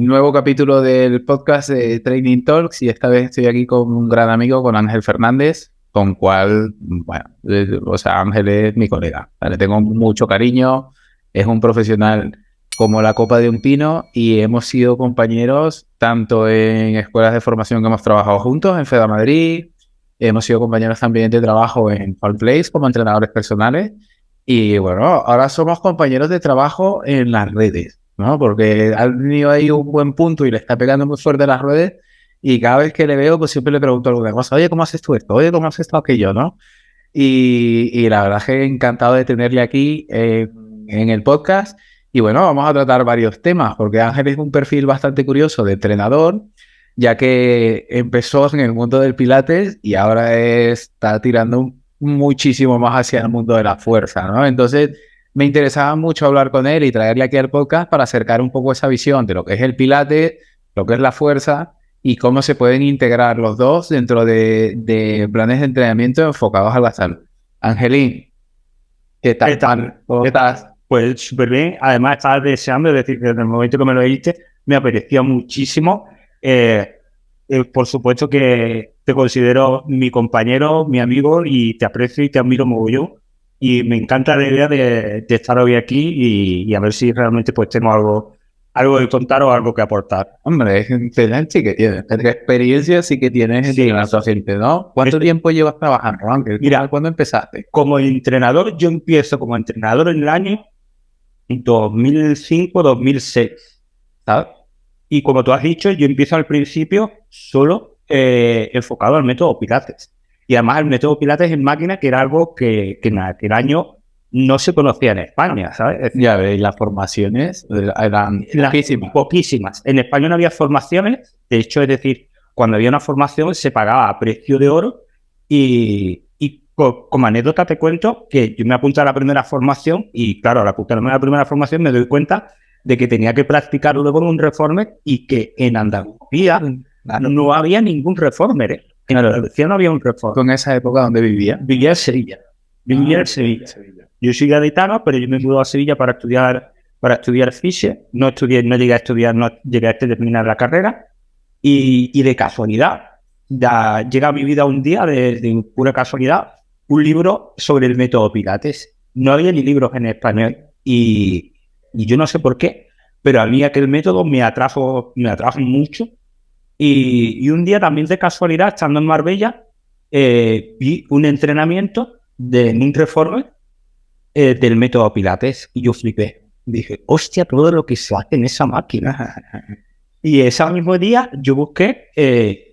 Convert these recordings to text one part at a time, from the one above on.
Nuevo capítulo del podcast de Training Talks y esta vez estoy aquí con un gran amigo, con Ángel Fernández, con cual, bueno, Ángel es mi colega, le tengo mucho cariño, es un profesional como la copa de un pino y hemos sido compañeros tanto en escuelas de formación que hemos trabajado juntos, en FEDA Madrid, hemos sido compañeros también de trabajo en Fall Place como entrenadores personales y bueno, ahora somos compañeros de trabajo en las redes, ¿no? Porque ha tenido ahí un buen punto y le está pegando muy fuerte a las redes y cada vez que le veo, pues siempre le pregunto alguna cosa. Oye, ¿cómo haces tú esto? Oye, ¿cómo haces esto aquello? ¿No? Y la verdad es que encantado de tenerle aquí en el podcast. Y bueno, vamos a tratar varios temas, porque Ángel es un perfil bastante curioso de entrenador, ya que empezó en el mundo del Pilates y ahora está tirando muchísimo más hacia el mundo de la fuerza, ¿no? Entonces, me interesaba mucho hablar con él y traerle aquí al podcast para acercar un poco esa visión de lo que es el Pilates, lo que es la fuerza y cómo se pueden integrar los dos dentro de planes de entrenamiento enfocados a la salud. Angelín, ¿qué tal? ¿Qué tal? ¿Cómo estás? Pues súper bien. Además, estaba deseando, es decir, que desde el momento que me lo dijiste, me apetecía muchísimo. Por supuesto que te considero mi compañero, mi amigo, y te aprecio y te admiro mogollón. Y me encanta la idea de estar hoy aquí y a ver si realmente pues tengo algo que contar o algo que aportar. Hombre, es excelente que tienes. Experiencia sí que tienes en Sí. la gente, ¿no? ¿Cuánto tiempo llevas trabajando, Ángel? Mira, ¿Cuándo empezaste? como entrenador, yo empiezo como entrenador en el año 2005-2006, ¿sabes? Y como tú has dicho, yo empiezo al principio solo enfocado al método Pilates. Y además el método Pilates en máquina, que era algo que en aquel año no se conocía en España, ¿sabes? Es decir, Ya veis, las formaciones eran poquísimas. poquísimas. En España no había formaciones, de hecho, es decir, cuando había una formación se pagaba a precio de oro y como anécdota te cuento que yo me apunté a la primera formación y claro, al apuntarme a la primera formación me doy cuenta de que tenía que practicar luego en un reformer y que en Andalucía no había ningún reformer, ¿eh? En Andalucía no había un reformer. ¿En esa época donde vivía? Vivía en Sevilla. Vivía en Sevilla. Yo soy gaditano, pero yo me mudé a Sevilla para estudiar fisio. No llegué a estudiar, no llegué a terminar la carrera. Y de casualidad, llega a mi vida un día, de pura casualidad, un libro sobre el método Pilates. No había ni libros en español. Y yo no sé por qué, pero a mí aquel método me atrajo mucho. Y un día también de casualidad, estando en Marbella, vi un entrenamiento en un reformer del método Pilates y yo flipé. Dije, hostia, todo lo que se hace en esa máquina. Y ese mismo día yo busqué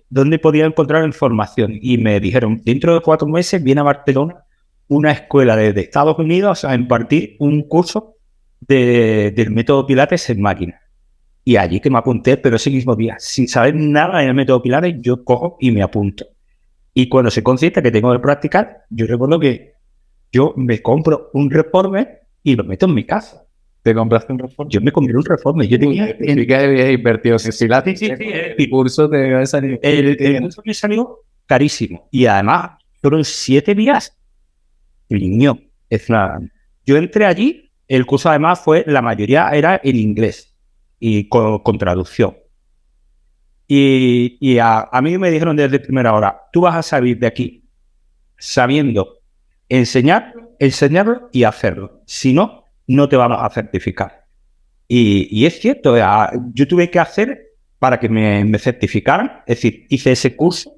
dónde podía encontrar información y me dijeron, dentro de 4 meses viene a Barcelona una escuela de Estados Unidos a impartir un curso del método Pilates en máquina. Y allí que me apunté, pero ese mismo día, sin saber nada del método Pilates, yo cojo y me apunto. Y cuando se consciente que tengo que practicar, yo recuerdo que yo me compro un reformer y lo meto en mi casa. ¿Te compraste un reformer? Yo me compré un reformer. Yo tenía... ¿Y qué habías invertido? Si la el curso te debe salir. El curso me salió carísimo. Y además, fueron 7 días. Niño, es nada. Yo entré allí, el curso además la mayoría era en inglés y con traducción. Y a mí me dijeron desde primera hora, tú vas a salir de aquí sabiendo enseñarlo y hacerlo. Si no, no te vamos a certificar. Y es cierto, yo tuve que hacer para que me certificaran. Es decir, hice ese curso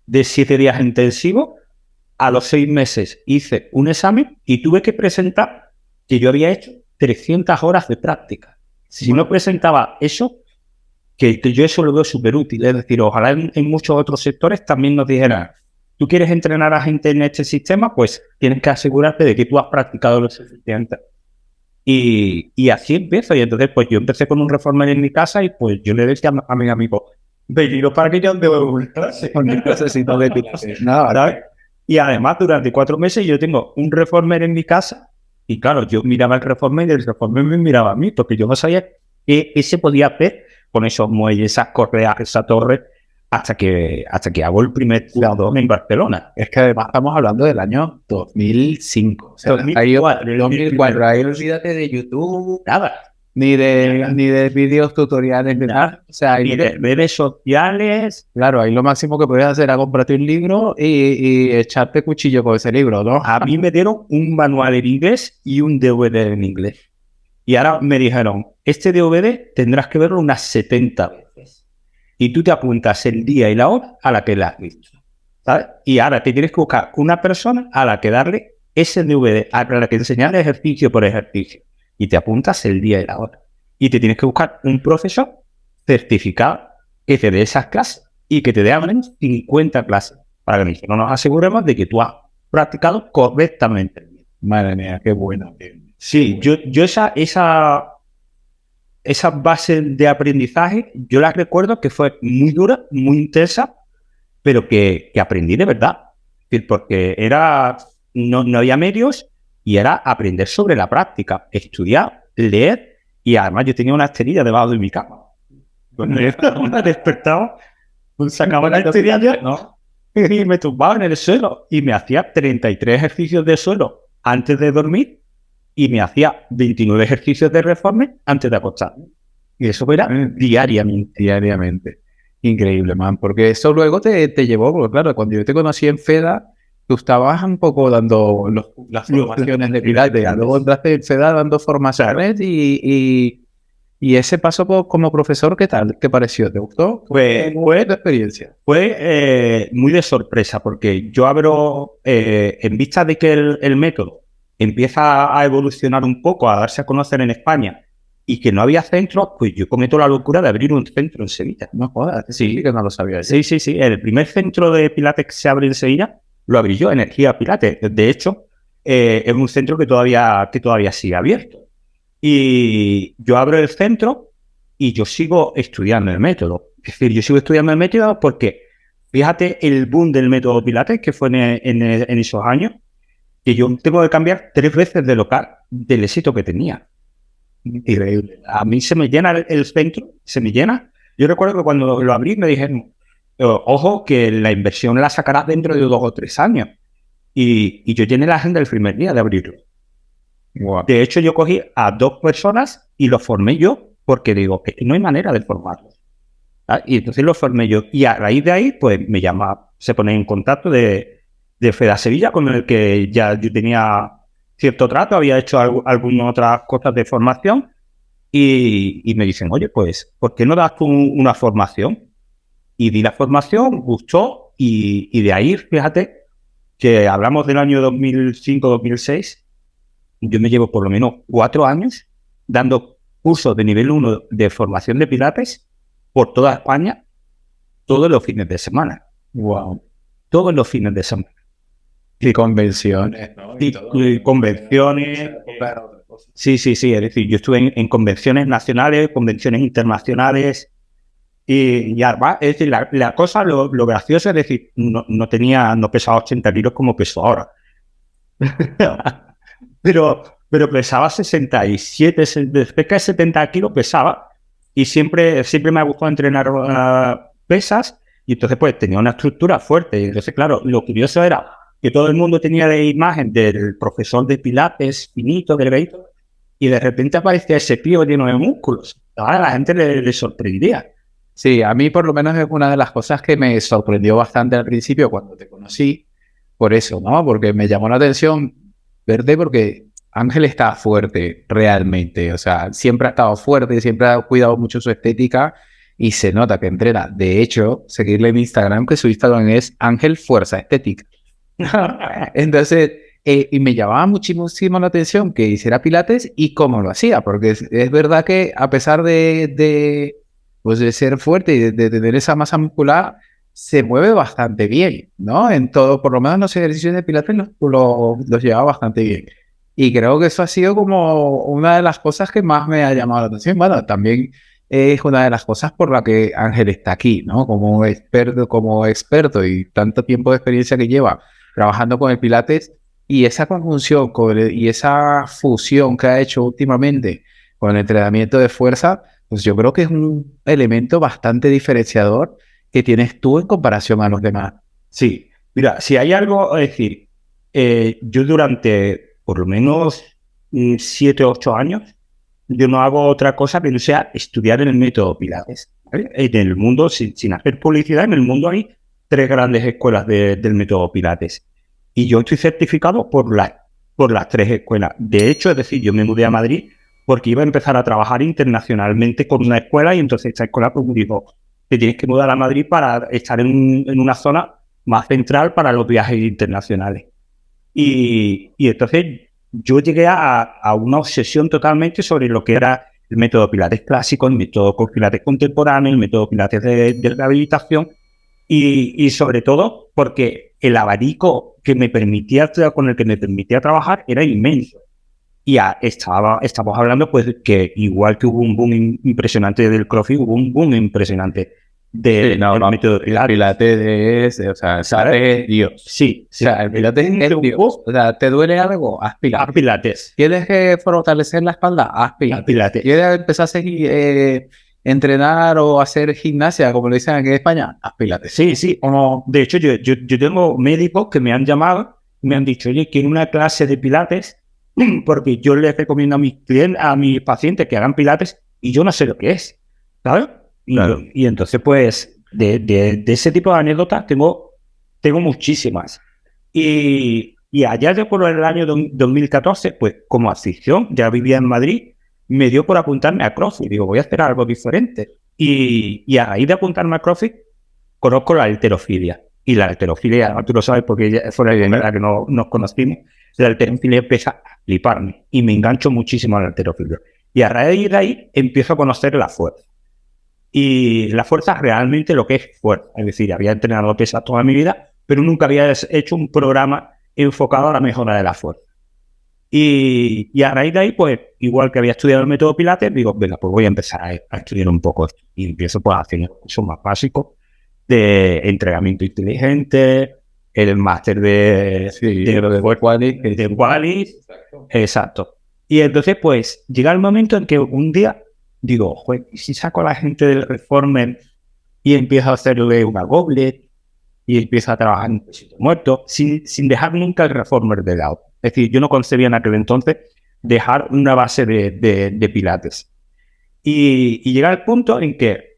de 7 días intensivo. A los 6 meses hice un examen y tuve que presentar que yo había hecho 300 horas de práctica. Si no presentaba eso, que yo eso lo veo súper útil. Es decir, ojalá en muchos otros sectores también nos dijeran, tú quieres entrenar a gente en este sistema, pues tienes que asegurarte de que tú has practicado lo suficiente. Y así empiezo. Y entonces, pues yo empecé con un reformer en mi casa y pues yo le decía a mi amigo, venido para que yo ande una clase con mi clasecito de Pilates. Nada. Y además, durante 4 meses yo tengo un reformer en mi casa y claro, yo miraba el reformer y el reformer me miraba a mí porque yo no sabía qué se podía hacer con esos muelles, esas correas, esa torre, hasta que hago el primer curador en Barcelona. Es que además estamos hablando del año 2005. O sea, 2004. Ahí olvídate de YouTube, nada. ni de vídeos tutoriales, ni nada. O sea, Ni de redes sociales. claro, ahí lo máximo que puedes hacer es comprarte un libro y echarte cuchillo con ese libro, ¿no? A mí me dieron un manual en inglés y un DVD en inglés. Y ahora me dijeron, este DVD tendrás que verlo unas 70 veces. Y tú te apuntas el día y la hora a la que la has visto, ¿sabes? Y ahora te tienes que buscar una persona a la que darle ese DVD, a la que enseñarle ejercicio por ejercicio. Y te apuntas el día y la hora. Y te tienes que buscar un profesor certificado que te dé esas clases y que te dé al menos 50 clases para que no nos aseguremos de que tú has practicado correctamente. Madre mía, qué bueno. Sí, yo esa base de aprendizaje, yo la recuerdo que fue muy dura, muy intensa, pero que aprendí de verdad. Es decir, porque no había medios y era aprender sobre la práctica, estudiar, leer, y además yo tenía una esterilla debajo de mi cama. Cuando me despertaba, sacaba la esterilla, ¿no? Y me tumbaba en el suelo y me hacía 33 ejercicios de suelo antes de dormir y me hacía 29 ejercicios de reforma antes de acostarme. Y eso era Diariamente. Increíble, man, porque eso luego te llevó, porque claro, cuando yo te conocí en FEDA, tú estabas un poco dando las formaciones de Pilates, luego entraste en FEDA dando formaciones y ese paso como profesor, ¿qué tal? ¿Qué pareció? ¿Te gustó? Fue tu experiencia? Fue muy de sorpresa porque yo abro, en vista de que el método empieza a evolucionar un poco, a darse a conocer en España y que no había centros, pues yo cometo la locura de abrir un centro en Sevilla. No jodas, sí, que no lo sabía. Sí. El primer centro de Pilates que se abre en Sevilla lo abrí yo, Energía Pilates. De hecho, es un centro que todavía sigue abierto. Y yo abro el centro y yo sigo estudiando el método. Es decir, yo sigo estudiando el método porque, fíjate el boom del método Pilates que fue en esos años, que yo tengo que cambiar 3 veces de local del éxito que tenía. Increíble. A mí se me llena el centro, se me llena. Yo recuerdo que cuando lo abrí me dijeron, ojo, que la inversión la sacarás dentro de 2 o 3 años. Y yo llené la agenda el primer día de abrirlo. Wow. De hecho, yo cogí a 2 personas y los formé yo, porque digo, que no hay manera de formarlos. ¿Ah? Y entonces los formé yo. Y a raíz de ahí, pues me se pone en contacto de FEDA Sevilla, con el que ya yo tenía cierto trato, había hecho algunas otras cosas de formación, y me dicen, oye, pues, ¿por qué no das tú una formación? Y di la formación, gustó, y de ahí, fíjate, que hablamos del año 2005-2006, yo me llevo por lo menos 4 años dando cursos de nivel 1 de formación de Pilates por toda España, todos los fines de semana. Wow. Todos los fines de semana. Y convenciones, ¿no? Y convenciones. Sí. Es decir, yo estuve en convenciones nacionales, convenciones internacionales. Y además, es decir, la cosa, lo gracioso es decir, no pesaba 80 kilos como peso ahora. pero pesaba 67, cerca de 70 kilos pesaba. Y siempre me ha gustado entrenar pesas. Y entonces, pues, tenía una estructura fuerte. Y entonces, claro, lo curioso era que todo el mundo tenía la imagen del profesor de Pilates, finito, delgadito, y de repente aparecía ese tío lleno de músculos. A la gente le sorprendía. Sí, a mí por lo menos es una de las cosas que me sorprendió bastante al principio cuando te conocí, por eso, ¿no? Porque me llamó la atención verte porque Ángel está fuerte realmente, o sea, siempre ha estado fuerte, siempre ha cuidado mucho su estética y se nota que entrena. De hecho, seguirle en Instagram, que su Instagram es Ángel Fuerza Estética. Entonces, y me llamaba muchísimo la atención que hiciera pilates y cómo lo hacía, porque es verdad que a pesar pues de ser fuerte y de tener esa masa muscular, se mueve bastante bien, ¿no? En todo, por lo menos los ejercicios de pilates los llevaba bastante bien. Y creo que eso ha sido como una de las cosas que más me ha llamado la atención. Bueno, también es una de las cosas por la que Ángel está aquí, ¿no? Como experto y tanto tiempo de experiencia que lleva trabajando con el Pilates y esa conjunción y esa fusión que ha hecho últimamente con el entrenamiento de fuerza, pues yo creo que es un elemento bastante diferenciador que tienes tú en comparación a los demás. Sí, mira, si hay algo, es decir, yo durante por lo menos 7 o 8 años yo no hago otra cosa que no sea estudiar el método Pilates, ¿vale? En el mundo, sin hacer publicidad, en el mundo hay 3 grandes escuelas del método Pilates. Y yo estoy certificado por las 3 escuelas. De hecho, es decir, yo me mudé a Madrid porque iba a empezar a trabajar internacionalmente con una escuela, y entonces esta escuela pues, me dijo, te tienes que mudar a Madrid para estar en una zona más central para los viajes internacionales. Y entonces yo llegué a una obsesión totalmente sobre lo que era el método Pilates clásico, el método Pilates contemporáneo, el método Pilates de rehabilitación, y sobre todo porque el abanico con el que me permitía trabajar era inmenso. Y estamos hablando pues que igual que hubo un boom impresionante del CrossFit, hubo un boom impresionante del método Pilates es, o sea, ¿sabes? Dios. Sí, O sea, el Pilates es Dios. O sea, ¿te duele algo? Haz Pilates. Pilates. ¿Quieres fortalecer la espalda? Haz Pilates. ¿Quieres empezar a seguir, entrenar o hacer gimnasia, como le dicen aquí en España? Haz Pilates. Sí. De hecho, yo tengo médicos que me han llamado y me han dicho, oye, quiero una clase de Pilates, porque yo les recomiendo a mis pacientes que hagan Pilates y yo no sé lo que es, ¿sabes? Claro. Y entonces, pues, de ese tipo de anécdotas tengo muchísimas. Y allá de por el año 2014, pues, como afición, ya vivía en Madrid, me dio por apuntarme a CrossFit. Digo, voy a hacer algo diferente. Y a raíz de apuntarme a CrossFit, conozco la halterofilia. Y la halterofilia, tú lo sabes porque fue la primera que nos conocimos, la halterofilia empieza a fliparme y me engancho muchísimo a la halterofilia. Y a raíz de ahí empiezo a conocer la fuerza. Y la fuerza es realmente lo que es fuerza. Es decir, había entrenado pesas toda mi vida, pero nunca había hecho un programa enfocado a la mejora de la fuerza. Y a raíz de ahí, pues, igual que había estudiado el método Pilates, digo, venga, pues voy a empezar a estudiar un poco esto. Y empiezo pues haciendo cursos más básicos de entrenamiento inteligente, el máster de Wallis. Exacto. Y entonces, pues, llega el momento en que un día digo, joder, ¿y si saco a la gente del Reformer y empiezo a hacerle una goblet y empiezo a trabajar en peso muerto, sin dejar nunca el Reformer de lado? Es decir, yo no concebía en aquel entonces dejar una base de Pilates. Y llega el punto en que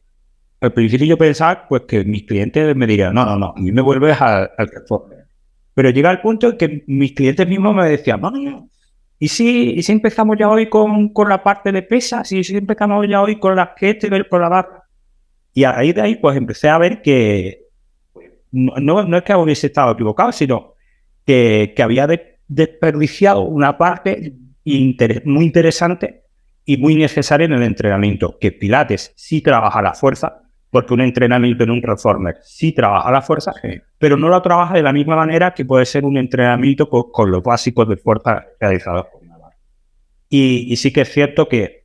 al principio yo pensaba pues, que mis clientes me dirían, no, a mí me vuelves al Reformer. Pero llega el punto en que mis clientes mismos me decían, no, ¿y si empezamos ya hoy con la parte de pesas? ¿Y si empezamos ya hoy con la kettlebell, con la barra? Y a raíz de ahí, pues empecé a ver que no es que hubiese estado equivocado, sino que había desperdiciado una parte muy interesante y muy necesaria en el entrenamiento. Que Pilates sí trabaja la fuerza, porque un entrenamiento en un Reformer sí trabaja la fuerza, pero no lo trabaja de la misma manera que puede ser un entrenamiento con los básicos de fuerza realizados con una barra. Y sí que es cierto que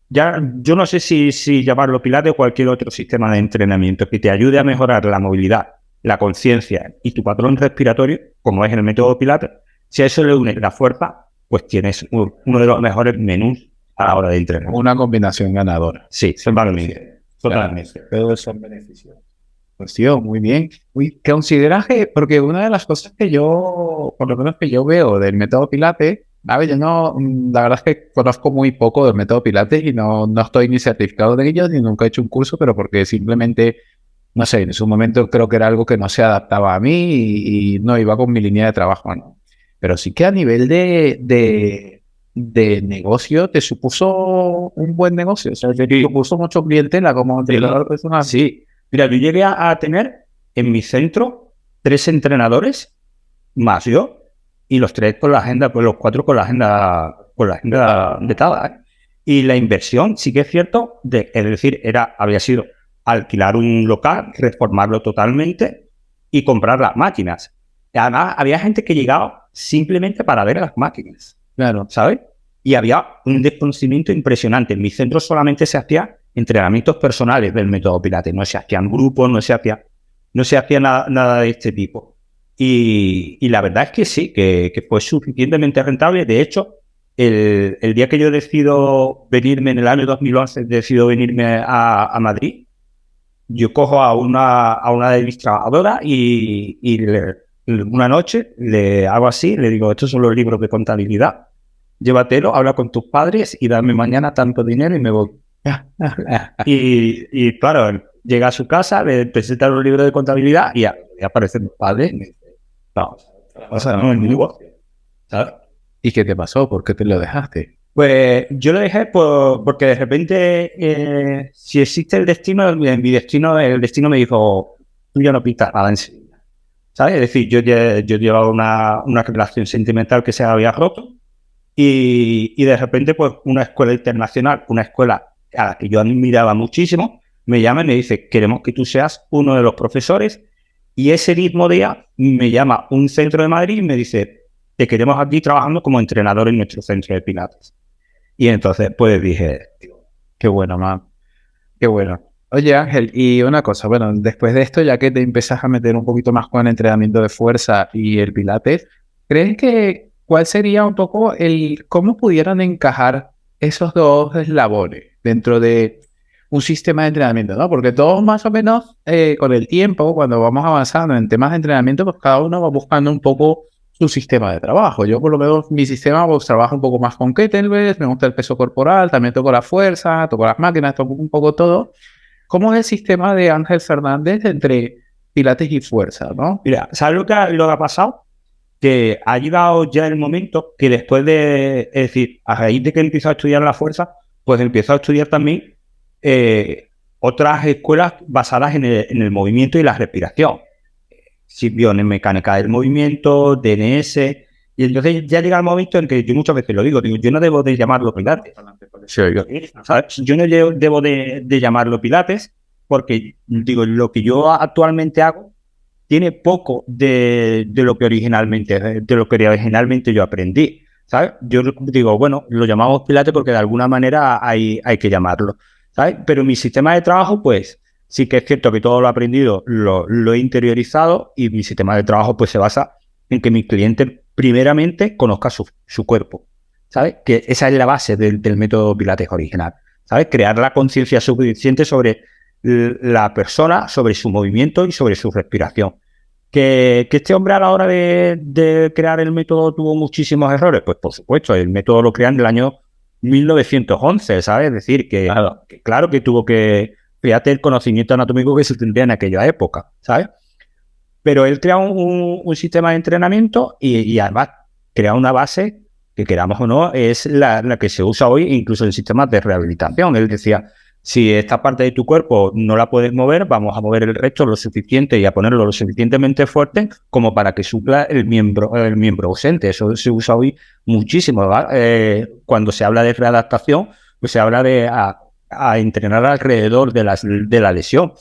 ya yo no sé si llamarlo Pilates o cualquier otro sistema de entrenamiento que te ayude a mejorar la movilidad, la conciencia y tu patrón respiratorio, como es el método Pilates. Si a eso le unes la fuerza, pues tienes uno de los mejores menús a la hora de entrenar. Una combinación ganadora. Sí, totalmente. Todos son beneficios. Pues tío, muy bien. ¿Consideras que, porque una de las cosas que yo, por lo menos que yo veo del método Pilates, a ver, yo no, la verdad es que conozco muy poco del método Pilates y no estoy ni certificado de ello, ni nunca he hecho un curso, pero porque simplemente, no sé, en su momento creo que era algo que no se adaptaba a mí y no iba con mi línea de trabajo, ¿no? Pero sí que a nivel de negocio te supuso un buen negocio, o sea, te supuso mucho clientela como entrenador personal. Sí, mira, yo llegué a tener en mi centro 3 entrenadores más yo, y los 3 con la agenda, pues los 4 con la agenda vetada, ¿eh? Y la inversión, sí que es cierto, es decir, había sido alquilar un local, reformarlo totalmente y comprar las máquinas. Y además, había gente que llegaba simplemente para ver las máquinas. Claro. ¿Sabes? Y había un desconocimiento impresionante. En mi centro solamente se hacían entrenamientos personales del método Pilates. No se hacían grupos, no se hacía nada de este tipo. Y la verdad es que sí, que fue suficientemente rentable. De hecho, el día que yo decido venirme, en el año 2011, decido venirme a Madrid, yo cojo a una de mis trabajadoras y una noche le hago así, le digo, estos son los libros de contabilidad. llévatelo, habla con tus padres y dame mañana tanto dinero y me voy. Y claro, llega a su casa, le presenta un libro de contabilidad y aparecen los padres y me dice, no, o sea, no es mi negocio, ¿sabes? ¿Y qué te pasó? ¿Por qué te lo dejaste? Pues yo lo dejé porque de repente, si existe el destino, el destino me dijo, tú ya no pintas nada en Sevilla, ¿sabes? Es decir, yo llevaba una relación sentimental que se había roto y de repente, pues una escuela internacional, una escuela a la que yo admiraba muchísimo, me llama y me dice, queremos que tú seas uno de los profesores, y ese mismo día me llama un centro de Madrid y me dice, te queremos aquí trabajando como entrenador en nuestro centro de Pilates. Y entonces, pues dije, Qué bueno, man. Qué bueno. Oye, Ángel, y una cosa, bueno, después de esto, ya que te empiezas a meter un poquito más con el entrenamiento de fuerza y el pilates, ¿crees que cuál sería un poco cómo pudieran encajar esos dos eslabones dentro de un sistema de entrenamiento, ¿no? Porque todos más o menos con el tiempo, cuando vamos avanzando en temas de entrenamiento, pues cada uno va buscando un poco su sistema de trabajo. Yo por lo menos mi sistema pues trabajo un poco más con kettlebells, me gusta el peso corporal, también toco la fuerza, toco las máquinas, toco un poco todo. ¿Cómo es el sistema de Ángel Fernández entre pilates y fuerza, no? mira, ¿sabes lo que ha pasado? Que ha llegado ya el momento que después es decir, a raíz de que empiezo a estudiar la fuerza, pues empiezo a estudiar también otras escuelas basadas en el movimiento y la respiración. Mecánica del movimiento, DNS, y entonces ya llega el momento en que yo muchas veces lo digo, yo no debo de llamarlo pilates, ¿sabes? Yo no debo de llamarlo pilates porque, digo, lo que yo actualmente hago tiene poco de lo que originalmente yo aprendí, ¿sabes? Yo digo, bueno, lo llamamos pilates porque de alguna manera hay que llamarlo, ¿sabes? Pero mi sistema de trabajo, pues, sí que es cierto que todo lo aprendido lo he interiorizado, y mi sistema de trabajo, pues, se basa en que mi cliente primeramente conozca su cuerpo, ¿sabes? Que esa es la base del método pilates original, ¿sabes? Crear la conciencia suficiente sobre la persona, sobre su movimiento y sobre su respiración. ¿Que este hombre a la hora de crear el método tuvo muchísimos errores? Pues por supuesto, el método lo crean en el año 1911, ¿sabes? Es decir, claro que tuvo que, fíjate el conocimiento anatómico que se tendría en aquella época, ¿sabes? Pero él crea un sistema de entrenamiento y además crea una base que, queramos o no, es la que se usa hoy incluso en sistemas de rehabilitación. Él decía, si esta parte de tu cuerpo no la puedes mover, vamos a mover el resto lo suficiente y a ponerlo lo suficientemente fuerte como para que supla el miembro ausente. Eso se usa hoy muchísimo, ¿verdad? Cuando se habla de readaptación, pues se habla de a entrenar alrededor de la lesión.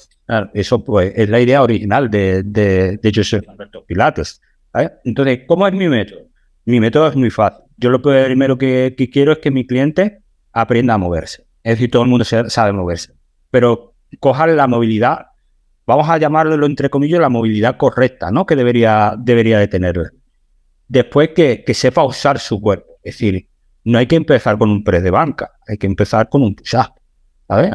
Eso, pues, es la idea original de Joseph Alberto Pilates, ¿sabes? Entonces, ¿cómo es mi método? Mi método es muy fácil. Yo lo primero que quiero es que mi cliente aprenda a moverse. Es decir, todo el mundo sabe moverse. Pero coja la movilidad, vamos a llamarlo entre comillas la movilidad correcta, ¿no? Que debería de tener. Después que sepa usar su cuerpo. Es decir, no hay que empezar con un press de banca, hay que empezar con un push-up, ¿sabes?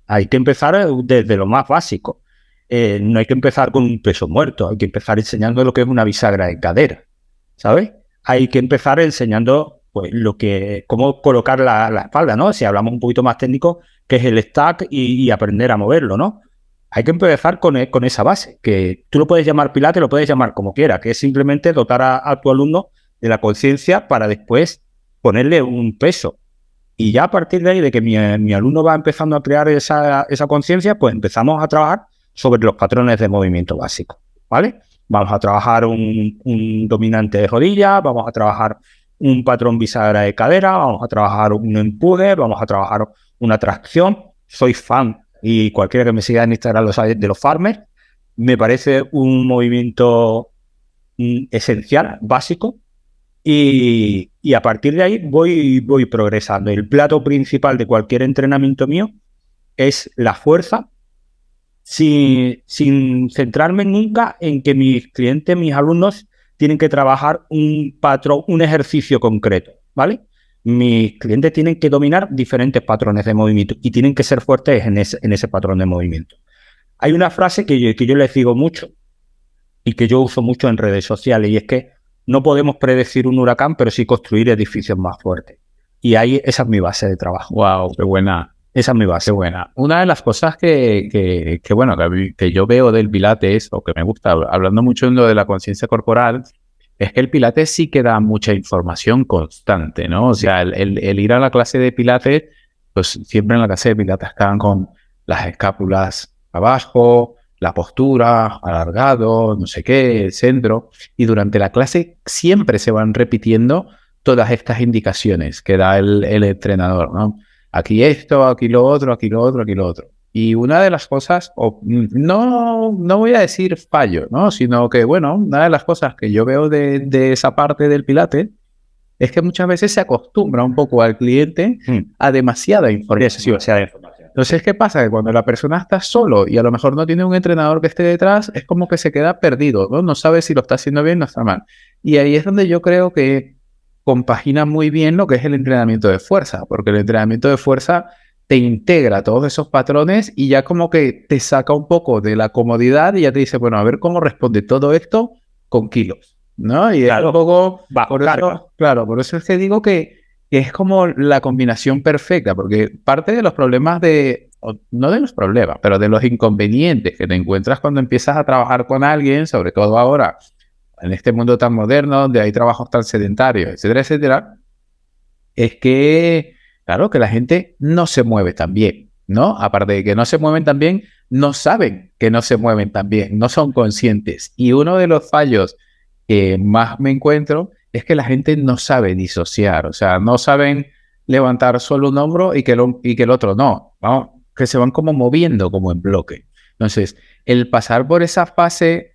Hay que empezar desde lo más básico. No hay que empezar con un peso muerto, hay que empezar enseñando lo que es una bisagra de cadera, ¿sabes? Hay que empezar enseñando, pues, cómo colocar la espalda, ¿no? Si hablamos un poquito más técnico, que es el stack y aprender a moverlo, ¿no? Hay que empezar con esa base, que tú lo puedes llamar pilates, lo puedes llamar como quieras, que es simplemente dotar a tu alumno de la conciencia para después ponerle un peso. Y ya a partir de ahí, de que mi alumno va empezando a crear esa conciencia, pues empezamos a trabajar sobre los patrones de movimiento básico, ¿vale? Vamos a trabajar un dominante de rodilla, vamos a trabajar un patrón bisagra de cadera, vamos a trabajar un empuje, vamos a trabajar una tracción. Soy fan, y cualquiera que me siga en Instagram lo sabe, de los farmers. Me parece un movimiento esencial, básico. Y a partir de ahí voy progresando. El plato principal de cualquier entrenamiento mío es la fuerza, sin centrarme nunca en que mis clientes, mis alumnos, tienen que trabajar un patrón, un ejercicio concreto, ¿vale? Mis clientes tienen que dominar diferentes patrones de movimiento y tienen que ser fuertes en ese patrón de movimiento. Hay una frase que yo les digo mucho y que yo uso mucho en redes sociales, y es que no podemos predecir un huracán, pero sí construir edificios más fuertes. Y ahí esa es mi base de trabajo. Wow, qué buena. Esa es mi base. Qué buena. Una de las cosas bueno, que yo veo del Pilates, o que me gusta, hablando mucho en lo de la conciencia corporal, es que el Pilates sí que da mucha información constante, ¿no? O sea, el ir a la clase de Pilates, pues siempre en la clase de Pilates estaban con las escápulas abajo, la postura, alargado, no sé qué, el centro, y durante la clase siempre se van repitiendo todas estas indicaciones que da el entrenador, ¿no? Aquí esto, aquí lo otro, aquí lo otro, aquí lo otro. Y una de las cosas, no voy a decir fallo, ¿no? Sino que, bueno, una de las cosas que yo veo de esa parte del Pilates es que muchas veces se acostumbra un poco al cliente a demasiada información. Entonces, ¿qué pasa? Que cuando la persona está solo y a lo mejor no tiene un entrenador que esté detrás, es como que se queda perdido, ¿no? No sabe si lo está haciendo bien o está mal. Y ahí es donde yo creo que compagina muy bien lo que es el entrenamiento de fuerza, porque el entrenamiento de fuerza te integra todos esos patrones y ya como que te saca un poco de la comodidad y ya te dice, bueno, a ver cómo responde todo esto con kilos, ¿no? Y claro, es un poco... por eso, claro, por eso es que digo que es como la combinación perfecta, porque parte de los problemas no de los problemas, pero de los inconvenientes que te encuentras cuando empiezas a trabajar con alguien, sobre todo ahora, en este mundo tan moderno, donde hay trabajos tan sedentarios, etcétera, etcétera, es que, claro, que la gente no se mueve tan bien, ¿no? Aparte de que no se mueven tan bien, no saben que no se mueven tan bien, no son conscientes. Y uno de los fallos que más me encuentro es que la gente no sabe disociar, o sea, no saben levantar solo un hombro y que el otro no, ¿no? Que se van como moviendo como en bloque. Entonces, el pasar por esa fase,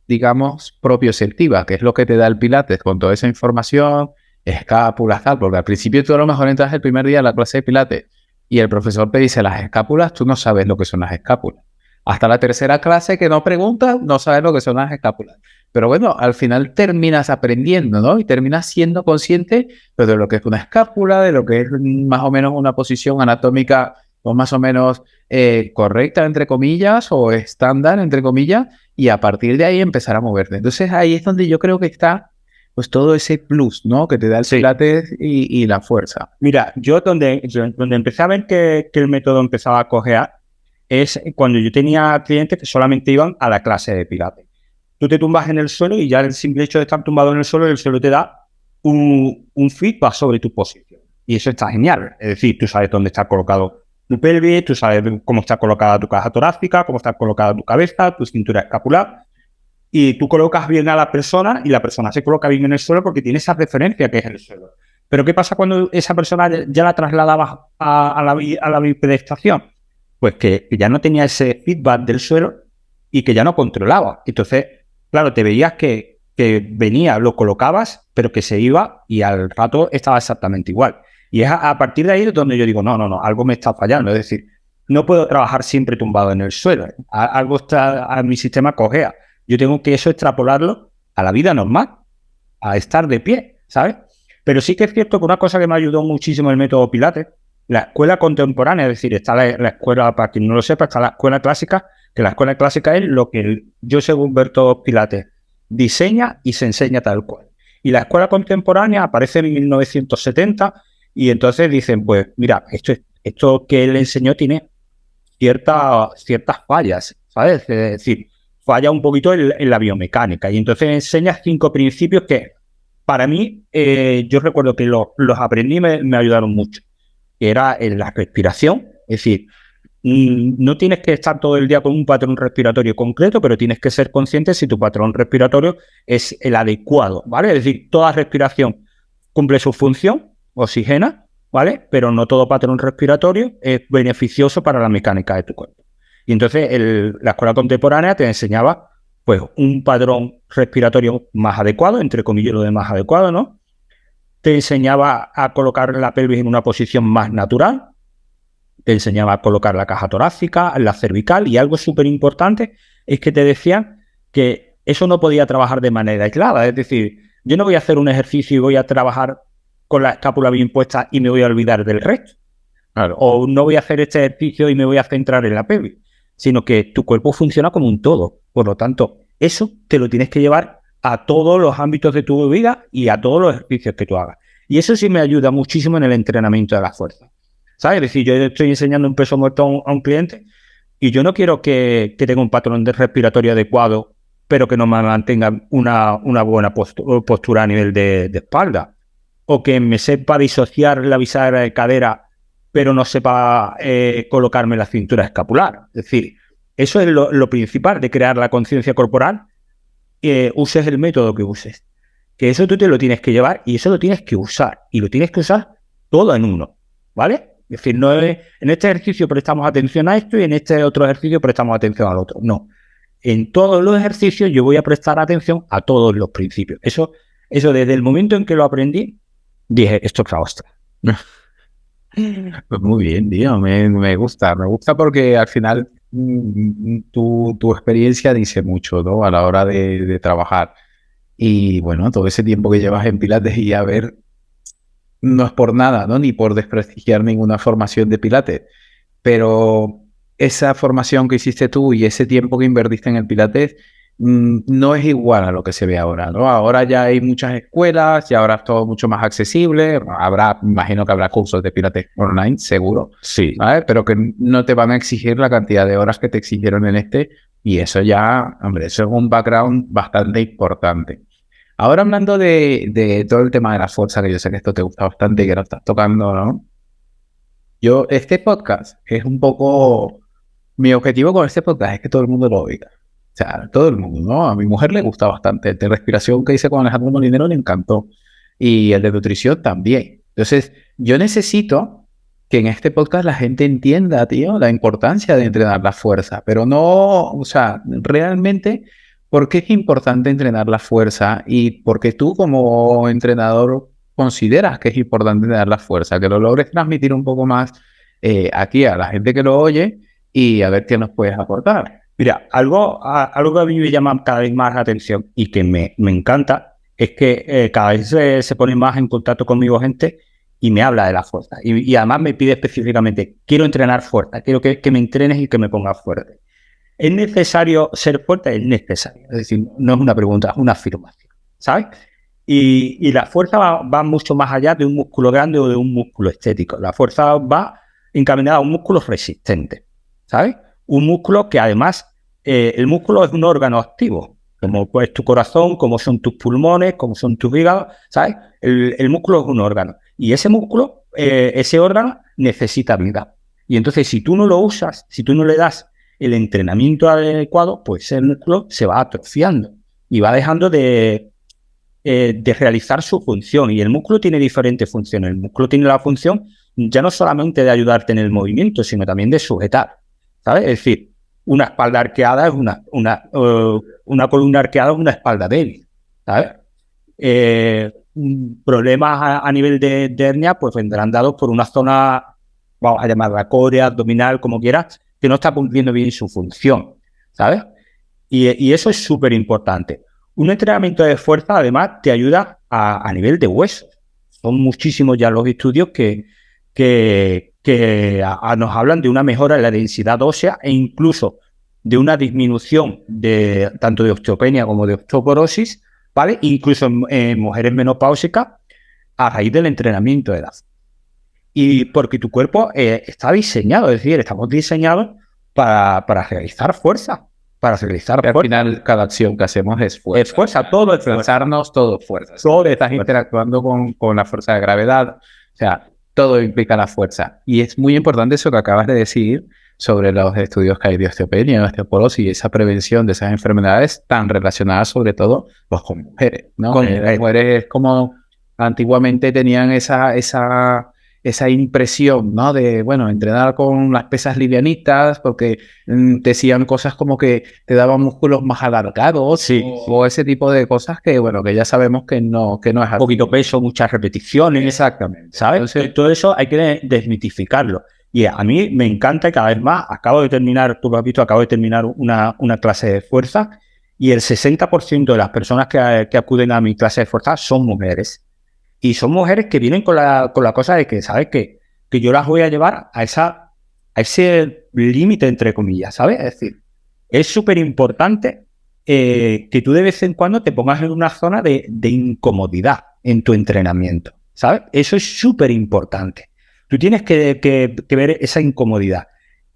digamos, propioceptiva, que es lo que te da el Pilates con toda esa información, escápulas, tal, porque al principio tú a lo mejor entras el primer día a la clase de Pilates y el profesor te dice las escápulas, tú no sabes lo que son las escápulas. Hasta la tercera clase que no preguntas, no sabes lo que son las escápulas. Pero bueno, al final terminas aprendiendo, ¿no? Y terminas siendo consciente pues, de lo que es una escápula, de lo que es más o menos una posición anatómica o más o menos correcta, entre comillas, o estándar, entre comillas, y a partir de ahí empezar a moverte. Entonces ahí es donde yo creo que está pues todo ese plus, ¿no? Que te da el Pilates y la fuerza. Mira, yo donde empecé a ver que el método empezaba a cojear es cuando yo tenía clientes que solamente iban a la clase de Pilates. Tú te tumbas en el suelo y ya el simple hecho de estar tumbado en el suelo te da un feedback sobre tu posición. Y eso está genial. Es decir, tú sabes dónde está colocado tu pelvis, tú sabes cómo está colocada tu caja torácica, cómo está colocada tu cabeza, tu cintura escapular. Y tú colocas bien a la persona y la persona se coloca bien en el suelo porque tiene esa referencia que es el suelo. Pero ¿qué pasa cuando esa persona ya la trasladaba a la bipedestación? Pues que ya no tenía ese feedback del suelo y que ya no controlaba. Entonces, claro, te veías que venía, lo colocabas, pero que se iba y al rato estaba exactamente igual. Y es a partir de ahí donde yo digo, no, algo me está fallando. Es decir, no puedo trabajar siempre tumbado en el suelo. Algo está, a mi sistema cojea. Yo tengo que eso extrapolarlo a la vida normal, a estar de pie, ¿sabes? Pero sí que es cierto que una cosa que me ayudó muchísimo el método Pilates, la escuela contemporánea, es decir, está la escuela, para quien no lo sepa, está la escuela clásica, que la escuela clásica es lo que yo, según Berto Pilates, diseña y se enseña tal cual. Y la escuela contemporánea aparece en 1970 y entonces dicen, pues mira, esto que él enseñó tiene ciertas fallas, ¿sabes? Es decir, falla un poquito en la biomecánica y entonces enseña 5 principios que para mí, yo recuerdo que los aprendí y me ayudaron mucho, que era en la respiración, es decir, no tienes que estar todo el día con un patrón respiratorio concreto, pero tienes que ser consciente si tu patrón respiratorio es el adecuado, ¿vale? Es decir, toda respiración cumple su función, oxigena, ¿vale? Pero no todo patrón respiratorio es beneficioso para la mecánica de tu cuerpo. Y entonces la escuela contemporánea te enseñaba pues un patrón respiratorio más adecuado, entre comillas lo de más adecuado, ¿no? Te enseñaba a colocar la pelvis en una posición más natural, te enseñaba a colocar la caja torácica, la cervical, y algo súper importante es que te decían que eso no podía trabajar de manera aislada, es decir, yo no voy a hacer un ejercicio y voy a trabajar con la escápula bien puesta y me voy a olvidar del resto. Claro. O no voy a hacer este ejercicio y me voy a centrar en la pelvis, sino que tu cuerpo funciona como un todo. Por lo tanto, eso te lo tienes que llevar a todos los ámbitos de tu vida y a todos los ejercicios que tú hagas. Y eso sí me ayuda muchísimo en el entrenamiento de la fuerza. ¿Sabes? Es decir, yo estoy enseñando un peso muerto a un cliente y yo no quiero que tenga un patrón de respiratorio adecuado, pero que no me mantenga una buena postura a nivel de espalda. O que me sepa disociar la bisagra de cadera, pero no sepa colocarme la cintura escapular. Es decir, eso es lo principal de crear la conciencia corporal. Uses el método que uses. Que eso tú te lo tienes que llevar y eso lo tienes que usar. Y lo tienes que usar todo en uno. ¿Vale? Es decir, no es, en este ejercicio prestamos atención a esto y en este otro ejercicio prestamos atención al otro. No. En todos los ejercicios yo voy a prestar atención a todos los principios. Eso desde el momento en que lo aprendí, dije, esto es la hostia. Pues muy bien, tío, me gusta porque al final tu experiencia dice mucho, ¿no? A la hora de trabajar. Y bueno, todo ese tiempo que llevas en Pilates y a ver, no es por nada, ¿no? Ni por desprestigiar ninguna formación de Pilates, pero esa formación que hiciste tú y ese tiempo que invertiste en el Pilates no es igual a lo que se ve ahora, ¿no? Ahora ya hay muchas escuelas y ahora es todo mucho más accesible. Imagino que habrá cursos de Pilates online, seguro. Sí. ¿Vale? Pero que no te van a exigir la cantidad de horas que te exigieron en este. Y eso ya, hombre, eso es un background bastante importante. Ahora hablando de todo el tema de la fuerza, que yo sé que esto te gusta bastante y que lo estás tocando, ¿no? Este podcast es un poco... Mi objetivo con este podcast es que todo el mundo lo oiga. O sea, todo el mundo, ¿no? A mi mujer le gusta bastante. El de respiración que hice con Alejandro Molinero le encantó. Y el de nutrición también. Entonces, yo necesito que en este podcast la gente entienda, tío, la importancia de entrenar la fuerza. Pero no, o sea, realmente, ¿por qué es importante entrenar la fuerza? Y por qué tú como entrenador consideras que es importante entrenar la fuerza. Que lo logres transmitir un poco más aquí a la gente que lo oye y a ver qué nos puedes aportar. Mira, algo que a mí me llama cada vez más la atención y que me encanta es que cada vez se pone más en contacto conmigo gente y me habla de la fuerza. Y además me pide específicamente, quiero entrenar fuerza, quiero que me entrenes y que me pongas fuerte. ¿Es necesario ser fuerte? Es necesario. Es decir, no es una pregunta, es una afirmación, ¿sabes? Y la fuerza va mucho más allá de un músculo grande o de un músculo estético. La fuerza va encaminada a un músculo resistente, ¿sabes? Un músculo que además, el músculo es un órgano activo, como pues tu corazón, como son tus pulmones, como son tus hígados, ¿sabes? El músculo es un órgano. Y ese músculo, ese órgano necesita vida. Y entonces, si tú no lo usas, si tú no le das el entrenamiento adecuado, pues el músculo se va atrofiando y va dejando de realizar su función. Y el músculo tiene diferentes funciones. El músculo tiene la función ya no solamente de ayudarte en el movimiento, sino también de sujetar, ¿sabes? Es decir, una espalda arqueada es una columna arqueada es una espalda débil, ¿sabes? Problemas a nivel de hernia pues vendrán dados por una zona, vamos a llamarla corea, abdominal, como quieras, que no está cumpliendo bien su función, ¿sabes? Y eso es súper importante. Un entrenamiento de fuerza, además, te ayuda a nivel de huesos. Son muchísimos ya los estudios que nos hablan de una mejora en la densidad ósea e incluso de una disminución tanto de osteopenia como de osteoporosis, ¿vale? Incluso en mujeres menopáusicas a raíz del entrenamiento de edad. Y porque tu cuerpo está diseñado, es decir, estamos diseñados para realizar fuerza. Para realizar fuerza. Al final, cada acción que hacemos es fuerza. Es fuerza, todo es fuerza. Desplazarnos, todo es fuerza. Todo estás interactuando con la fuerza de gravedad. O sea, todo implica la fuerza. Y es muy importante eso que acabas de decir sobre los estudios que hay de osteopenia, osteoporosis y esa prevención de esas enfermedades tan relacionadas sobre todo pues, con mujeres, ¿no? Con mujeres como antiguamente tenían esa impresión, ¿no? De, bueno, entrenar con las pesas livianitas porque decían cosas como que te daban músculos más alargados, sí, o ese tipo de cosas que, bueno, que ya sabemos que no es así. Poquito peso, muchas repeticiones. Exactamente. ¿Sabes? Entonces, todo eso hay que desmitificarlo. Y a mí me encanta y cada vez más, acabo de terminar una clase de fuerza y el 60% de las personas que acuden a mi clase de fuerza son mujeres. Y son mujeres que vienen con la cosa de que, ¿sabes? Que yo las voy a llevar a ese límite, entre comillas, ¿sabes? Es decir, es súper importante que tú de vez en cuando te pongas en una zona de incomodidad en tu entrenamiento, ¿sabes? Eso es súper importante. Tú tienes que ver esa incomodidad.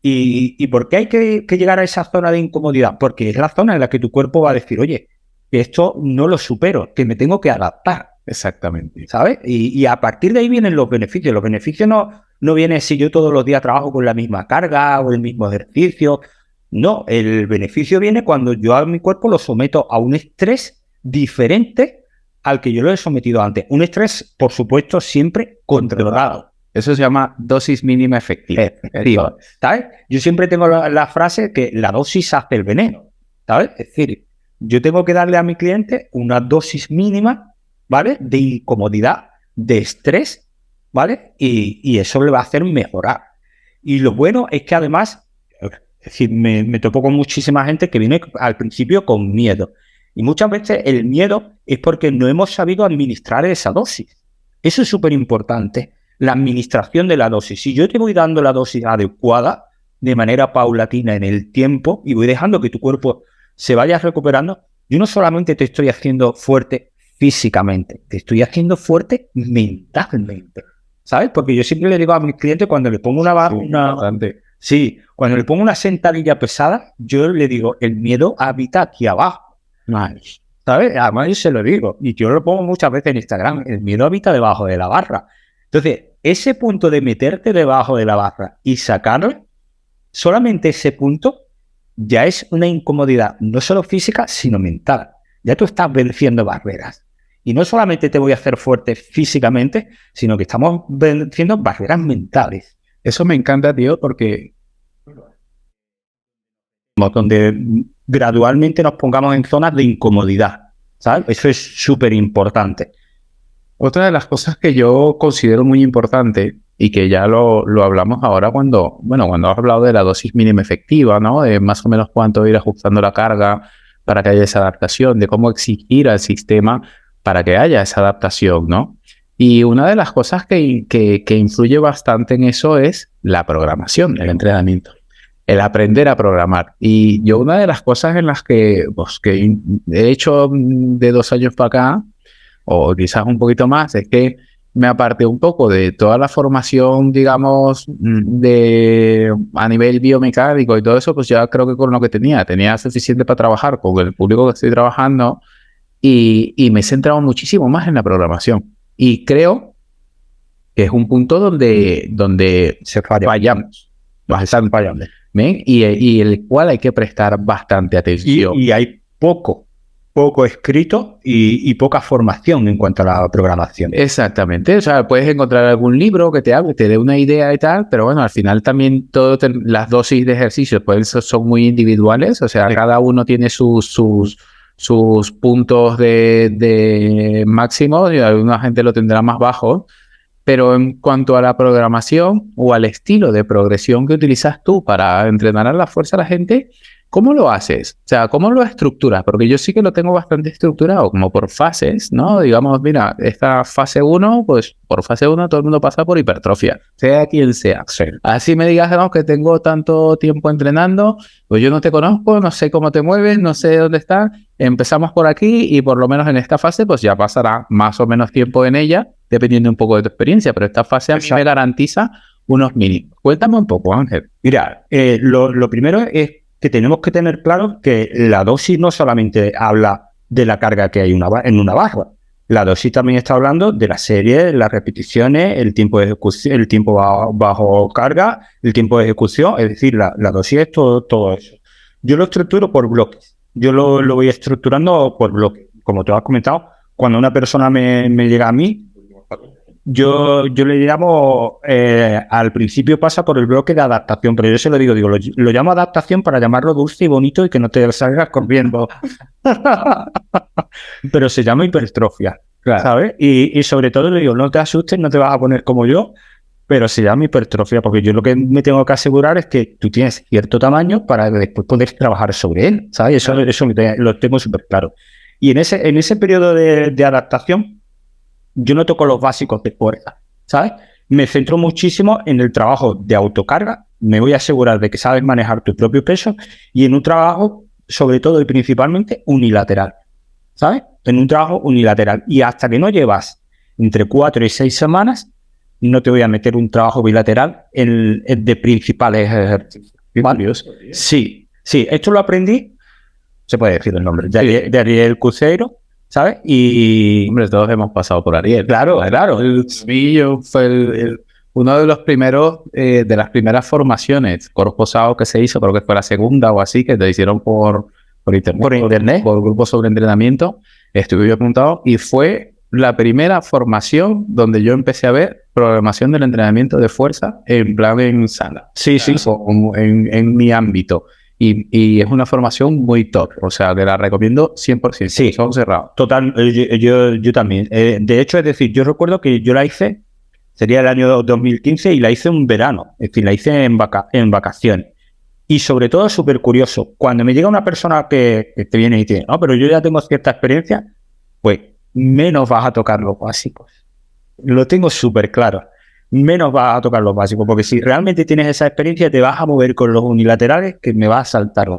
¿Y por qué hay que llegar a esa zona de incomodidad? Porque es la zona en la que tu cuerpo va a decir, oye, que esto no lo supero, que me tengo que adaptar. Exactamente. ¿Sabes? Y a partir de ahí vienen los beneficios. Los beneficios no vienen si yo todos los días trabajo con la misma carga o el mismo ejercicio. No, el beneficio viene cuando yo a mi cuerpo lo someto a un estrés diferente al que yo lo he sometido antes. Un estrés, por supuesto, siempre controlado. Eso se llama dosis mínima efectiva. ¿Sabes? Yo siempre tengo la frase que la dosis hace el veneno. ¿Sabes? Es decir, yo tengo que darle a mi cliente una dosis mínima, ¿vale? De incomodidad, de estrés, ¿vale? Y eso le va a hacer mejorar. Y lo bueno es que además, es decir, me topo con muchísima gente que viene al principio con miedo. Y muchas veces el miedo es porque no hemos sabido administrar esa dosis. Eso es súper importante, la administración de la dosis. Si yo te voy dando la dosis adecuada, de manera paulatina en el tiempo, y voy dejando que tu cuerpo se vaya recuperando, yo no solamente te estoy haciendo fuerte físicamente, te estoy haciendo fuerte mentalmente, ¿sabes? Porque yo siempre le digo a mis clientes cuando le pongo cuando le pongo una sentadilla pesada, yo le digo, el miedo habita aquí abajo, ¿sabes? Además yo se lo digo, y yo lo pongo muchas veces en Instagram, el miedo habita debajo de la barra. Entonces, ese punto de meterte debajo de la barra y sacarlo, solamente ese punto ya es una incomodidad, no solo física, sino mental. Ya tú estás venciendo barreras. Y no solamente te voy a hacer fuerte físicamente, sino que estamos venciendo barreras mentales. Eso me encanta, tío, porque donde gradualmente nos pongamos en zonas de incomodidad, ¿sabes? Eso es súper importante. Otra de las cosas que yo considero muy importante y que ya lo hablamos ahora cuando has hablado de la dosis mínima efectiva, ¿no? De más o menos cuánto ir ajustando la carga para que haya esa adaptación, de cómo exigir al sistema para que haya esa adaptación, ¿no? Y una de las cosas que influye bastante en eso es la programación, el entrenamiento, el aprender a programar. Y yo una de las cosas en las que he hecho de 2 años para acá, o quizás un poquito más, es que me aparté un poco de toda la formación, digamos, a nivel biomecánico y todo eso, pues ya creo que con lo que tenía suficiente para trabajar con el público que estoy trabajando y me he centrado muchísimo más en la programación. Y creo que es un punto donde fallamos. ¿Ven? Y el cual hay que prestar bastante atención. Y hay poco escrito y poca formación en cuanto a la programación. Exactamente, o sea, puedes encontrar algún libro que te hable, te dé una idea y tal, pero bueno, al final también las dosis de ejercicios pues son muy individuales, o sea, cada uno tiene sus puntos de máximo y alguna gente lo tendrá más bajo, pero en cuanto a la programación o al estilo de progresión que utilizas tú para entrenar a la fuerza a la gente, ¿cómo lo haces? O sea, ¿cómo lo estructuras? Porque yo sí que lo tengo bastante estructurado, como por fases, ¿no? Digamos, mira, esta fase 1, pues por fase 1 todo el mundo pasa por hipertrofia, sea quien sea. Sí. Así me digas, no, que tengo tanto tiempo entrenando, pues yo no te conozco, no sé cómo te mueves, no sé dónde estás. Empezamos por aquí y por lo menos en esta fase, pues ya pasará más o menos tiempo en ella, dependiendo un poco de tu experiencia, pero esta fase a mí me garantiza unos mínimos. Cuéntame un poco, Ángel. Mira, lo primero es que tenemos que tener claro que la dosis no solamente habla de la carga que hay en una barra. La dosis también está hablando de la serie, las repeticiones, el tiempo de ejecución, el tiempo bajo carga, el tiempo de ejecución, es decir, la dosis es todo eso. Yo lo estructuro por bloques. Yo lo voy estructurando por bloques. Como te has comentado, cuando una persona me llega a mí, yo le llamo, al principio pasa por el bloque de adaptación, pero yo se lo digo, lo llamo adaptación para llamarlo dulce y bonito y que no te salgas corriendo. Pero se llama hipertrofia, claro. ¿Sabes? Y sobre todo le digo, no te asustes, no te vas a poner como yo, pero se llama hipertrofia, porque yo lo que me tengo que asegurar es que tú tienes cierto tamaño para después poder trabajar sobre él, ¿sabes? Eso lo tengo súper claro. Y en ese periodo de adaptación, yo no toco los básicos de fuerza, ¿sabes? Me centro muchísimo en el trabajo de autocarga, me voy a asegurar de que sabes manejar tu propio peso y en un trabajo sobre todo y principalmente unilateral, ¿sabes? En un trabajo unilateral. Y hasta que no llevas entre 4 y 6 semanas, no te voy a meter un trabajo bilateral de principales ejercicios. ¿Vale? Sí, esto lo aprendí, se puede decir el nombre, de Ariel Cuseiro, ¿sabes? Y... Hombre, todos hemos pasado por Ariel. Claro. El Semillo fue uno de los primeros, de las primeras formaciones corposado que se hizo, creo que fue la segunda o así, que te hicieron por internet, por grupos sobre entrenamiento. Estuve yo apuntado y fue la primera formación donde yo empecé a ver programación del entrenamiento de fuerza en plan en sala. Sí. En mi ámbito. Y es una formación muy top. O sea, que la recomiendo 100%. Sí. Son cerrados. Total, yo también. De hecho, es decir, yo recuerdo que yo la hice, sería el año 2015, y la hice un verano. Es decir, la hice en vacaciones. Y sobre todo, súper curioso, cuando me llega una persona que te viene y dice, no, pero yo ya tengo cierta experiencia, pues menos vas a tocar los básicos. Lo tengo súper claro. Menos vas a tocar los básicos, porque si realmente tienes esa experiencia, te vas a mover con los unilaterales que me vas a saltar,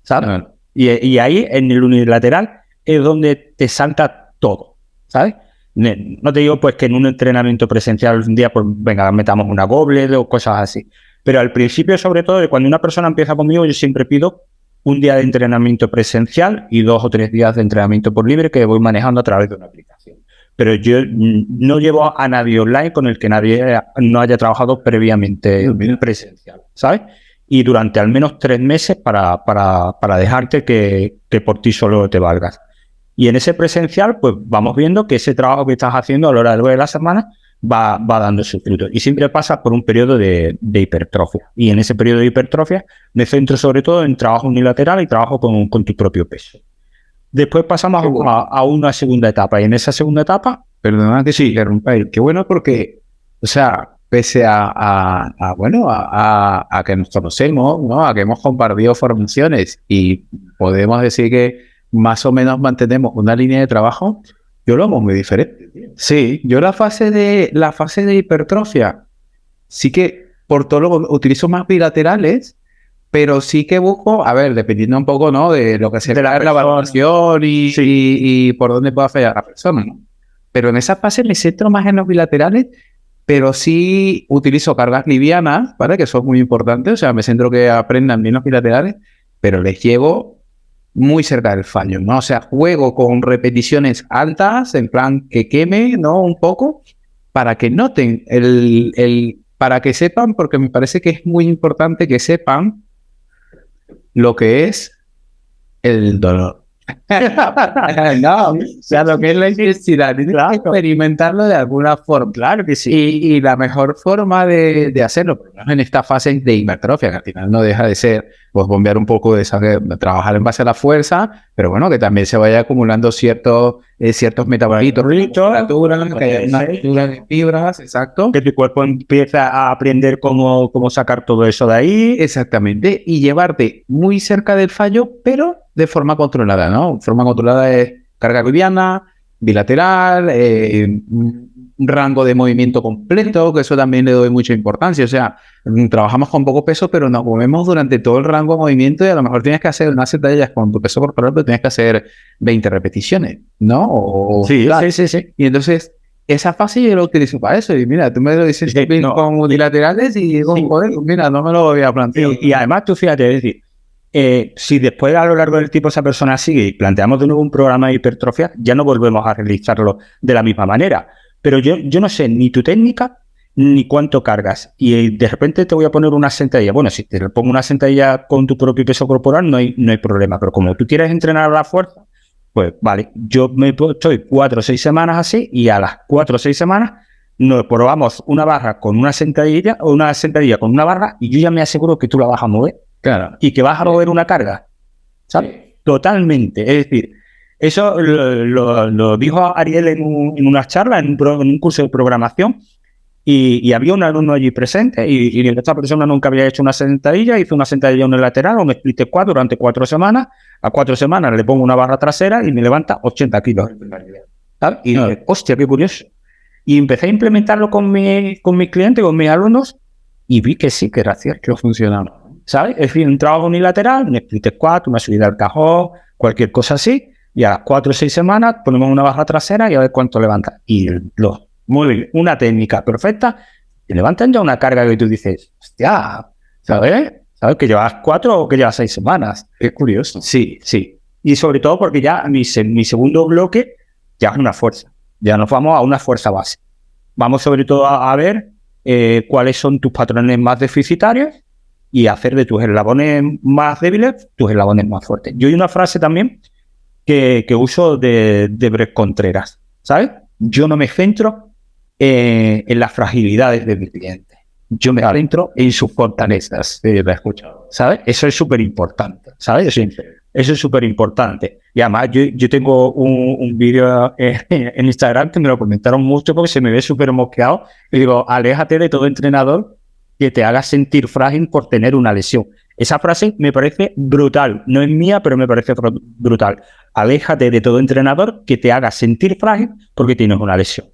¿sabes? Bueno. Y ahí, en el unilateral, es donde te salta todo, ¿sabes? No te digo pues que en un entrenamiento presencial un día, pues venga, metamos una goblet o cosas así. Pero al principio, sobre todo, cuando una persona empieza conmigo, yo siempre pido un día de entrenamiento presencial y 2 o 3 días de entrenamiento por libre que voy manejando a través de una aplicación. Pero yo no llevo a nadie online con el que nadie no haya trabajado previamente presencial, ¿sabes? Y durante al menos 3 meses para dejarte que por ti solo te valgas. Y en ese presencial, pues vamos viendo que ese trabajo que estás haciendo a lo largo de la semana va dando sus frutos. Y siempre pasas por un periodo de hipertrofia. Y en ese periodo de hipertrofia me centro sobre todo en trabajo unilateral y trabajo con tu propio peso. Después pasamos a una segunda etapa. Y en esa segunda etapa... Perdona que sí, interrumpáis. Qué bueno porque, o sea, pese a que nos conocemos, ¿no? A que hemos compartido formaciones y podemos decir que más o menos mantenemos una línea de trabajo, yo lo hago muy diferente. Sí, yo la fase de hipertrofia, sí que por todo lo utilizo más bilaterales, pero sí que busco, a ver, dependiendo un poco, ¿no? De lo que sea la evaluación y por dónde pueda fallar la persona, ¿no? Pero en esa fase me centro más en los bilaterales, pero sí utilizo cargas livianas, ¿vale? Que son muy importantes, o sea, me centro que aprendan bien los bilaterales, pero les llevo muy cerca del fallo, ¿no? O sea, juego con repeticiones altas, en plan que queme, ¿no? Un poco, para que noten para que sepan, porque me parece que es muy importante que sepan lo que es el dolor. No, o sea, lo que es la intensidad, tienes que experimentarlo de alguna forma. Claro que sí. Y la mejor forma de hacerlo, por lo menos en esta fase de hipertrofia, que al final no deja de ser, pues bombear un poco de trabajar en base a la fuerza, pero bueno, que también se vaya acumulando ciertos metabolitos, que haya una estructura de fibras, exacto. Que tu cuerpo empieza a aprender cómo sacar todo eso de ahí. Exactamente, y llevarte muy cerca del fallo, pero de forma controlada, ¿no? Forma controlada es carga liviana, bilateral, un rango de movimiento completo, que eso también le doy mucha importancia. O sea, trabajamos con poco peso, pero nos movemos durante todo el rango de movimiento y a lo mejor tienes que hacer unas sentadillas con tu peso corporal, pero tienes que hacer 20 repeticiones, ¿no? Sí. Y entonces, esa fase yo lo utilizo para eso. Y mira, tú me lo dices con unilaterales y digo, joder, mira, no me lo había planteado. Y además, tú fíjate, es decir, si después a lo largo del tiempo esa persona sigue y planteamos de nuevo un programa de hipertrofia, ya no volvemos a realizarlo de la misma manera. Pero yo no sé ni tu técnica ni cuánto cargas. Y de repente te voy a poner una sentadilla. Bueno, si te pongo una sentadilla con tu propio peso corporal, no hay problema. Pero como tú quieres entrenar a la fuerza, pues vale, yo estoy 4 o 6 semanas así y a las 4 o 6 semanas nos probamos una barra con una sentadilla o una sentadilla con una barra y yo ya me aseguro que tú la vas a mover. Claro. Y que vas a mover una carga, ¿sabes? Sí. Totalmente. Es decir, eso lo dijo Ariel en una charla, en un curso de programación, y había un alumno allí presente, y esta persona nunca había hecho una sentadilla, hizo una sentadilla unilateral, un split squat durante 4 semanas. A 4 semanas le pongo una barra trasera y me levanta 80 kilos. ¿Sabes? Y dije, hostia, qué curioso. Y empecé a implementarlo con mis clientes, con mis alumnos, y vi que sí, que era cierto, que funcionaba. ¿sabes? Es decir, un trabajo unilateral, un split squat, una subida al cajón, cualquier cosa así, y a las 4 o 6 semanas ponemos una barra trasera y a ver cuánto levanta. Y muy bien, una técnica perfecta, y levantan ya una carga que tú dices, hostia, ¿sabes? ¿Sabes? Que llevas 4 o que llevas 6 semanas. Es curioso. Sí, sí. Y sobre todo porque ya mi segundo bloque ya es una fuerza. Ya nos vamos a una fuerza base. Vamos sobre todo a ver cuáles son tus patrones más deficitarios y hacer de tus eslabones más débiles tus eslabones más fuertes. Yo hay una frase también que uso de Brett Contreras, ¿sabes? Yo no me centro en las fragilidades de mi cliente. Yo me centro en sus fortalezas. Sí, lo he escuchado. ¿Sabes? Eso es súper importante, ¿sabes? Eso es súper importante. Y además yo tengo un vídeo en Instagram que me lo comentaron mucho porque se me ve súper mosqueado. Y digo, aléjate de todo entrenador que te haga sentir frágil por tener una lesión. Esa frase me parece brutal. No es mía, pero me parece brutal. Aléjate de todo entrenador que te haga sentir frágil porque tienes una lesión.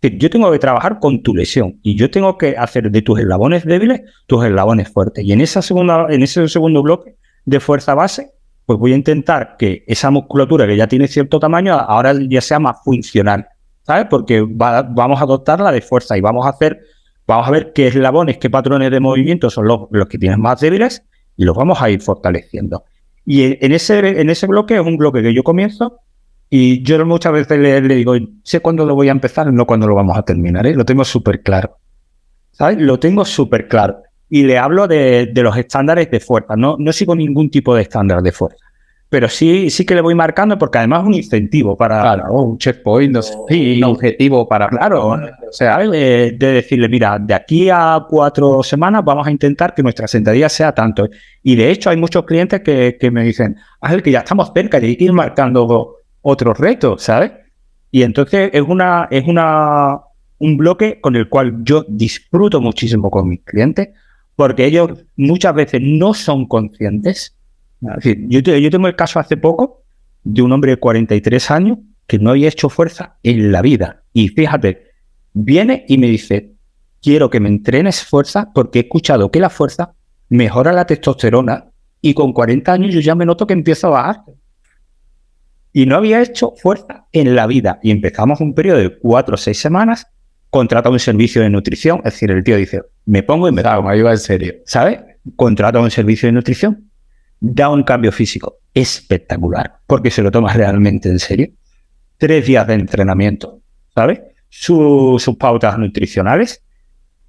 Yo tengo que trabajar con tu lesión y yo tengo que hacer de tus eslabones débiles tus eslabones fuertes. Y en ese segundo bloque de fuerza base, pues voy a intentar que esa musculatura que ya tiene cierto tamaño ahora ya sea más funcional, ¿sabes? Porque vamos a adoptarla de fuerza y vamos a ver qué eslabones, qué patrones de movimiento son los que tienes más débiles y los vamos a ir fortaleciendo. Y en ese bloque es un bloque que yo comienzo. Y yo muchas veces le digo, sé cuándo lo voy a empezar, no cuándo lo vamos a terminar, ¿eh? Lo tengo súper claro, ¿sabes? Lo tengo súper claro. Y le hablo de los estándares de fuerza. No sigo ningún tipo de estándar de fuerza. Pero sí que le voy marcando porque además es un incentivo para... Claro, un checkpoint, no sé, sí, un objetivo para... Claro, o sea, de decirle, mira, de aquí a 4 semanas vamos a intentar que nuestra sentadilla sea tanto. Y de hecho hay muchos clientes que me dicen, Ángel, que ya estamos cerca y hay que ir marcando otros retos, ¿sabes? Y entonces es un bloque con el cual yo disfruto muchísimo con mis clientes porque ellos muchas veces no son conscientes. Es decir, yo tengo el caso hace poco de un hombre de 43 años que no había hecho fuerza en la vida. Y fíjate, viene y me dice, quiero que me entrenes fuerza porque he escuchado que la fuerza mejora la testosterona y con 40 años yo ya me noto que empiezo a bajar. Y no había hecho fuerza en la vida. Y empezamos un periodo de 4 o 6 semanas, contrata un servicio de nutrición. Es decir, el tío dice, me pongo y me da, me iba en serio, ¿sabes? Contrata un servicio de nutrición, da un cambio físico espectacular, porque se lo toma realmente en serio. 3 días de entrenamiento, ¿sabes? Sus pautas nutricionales.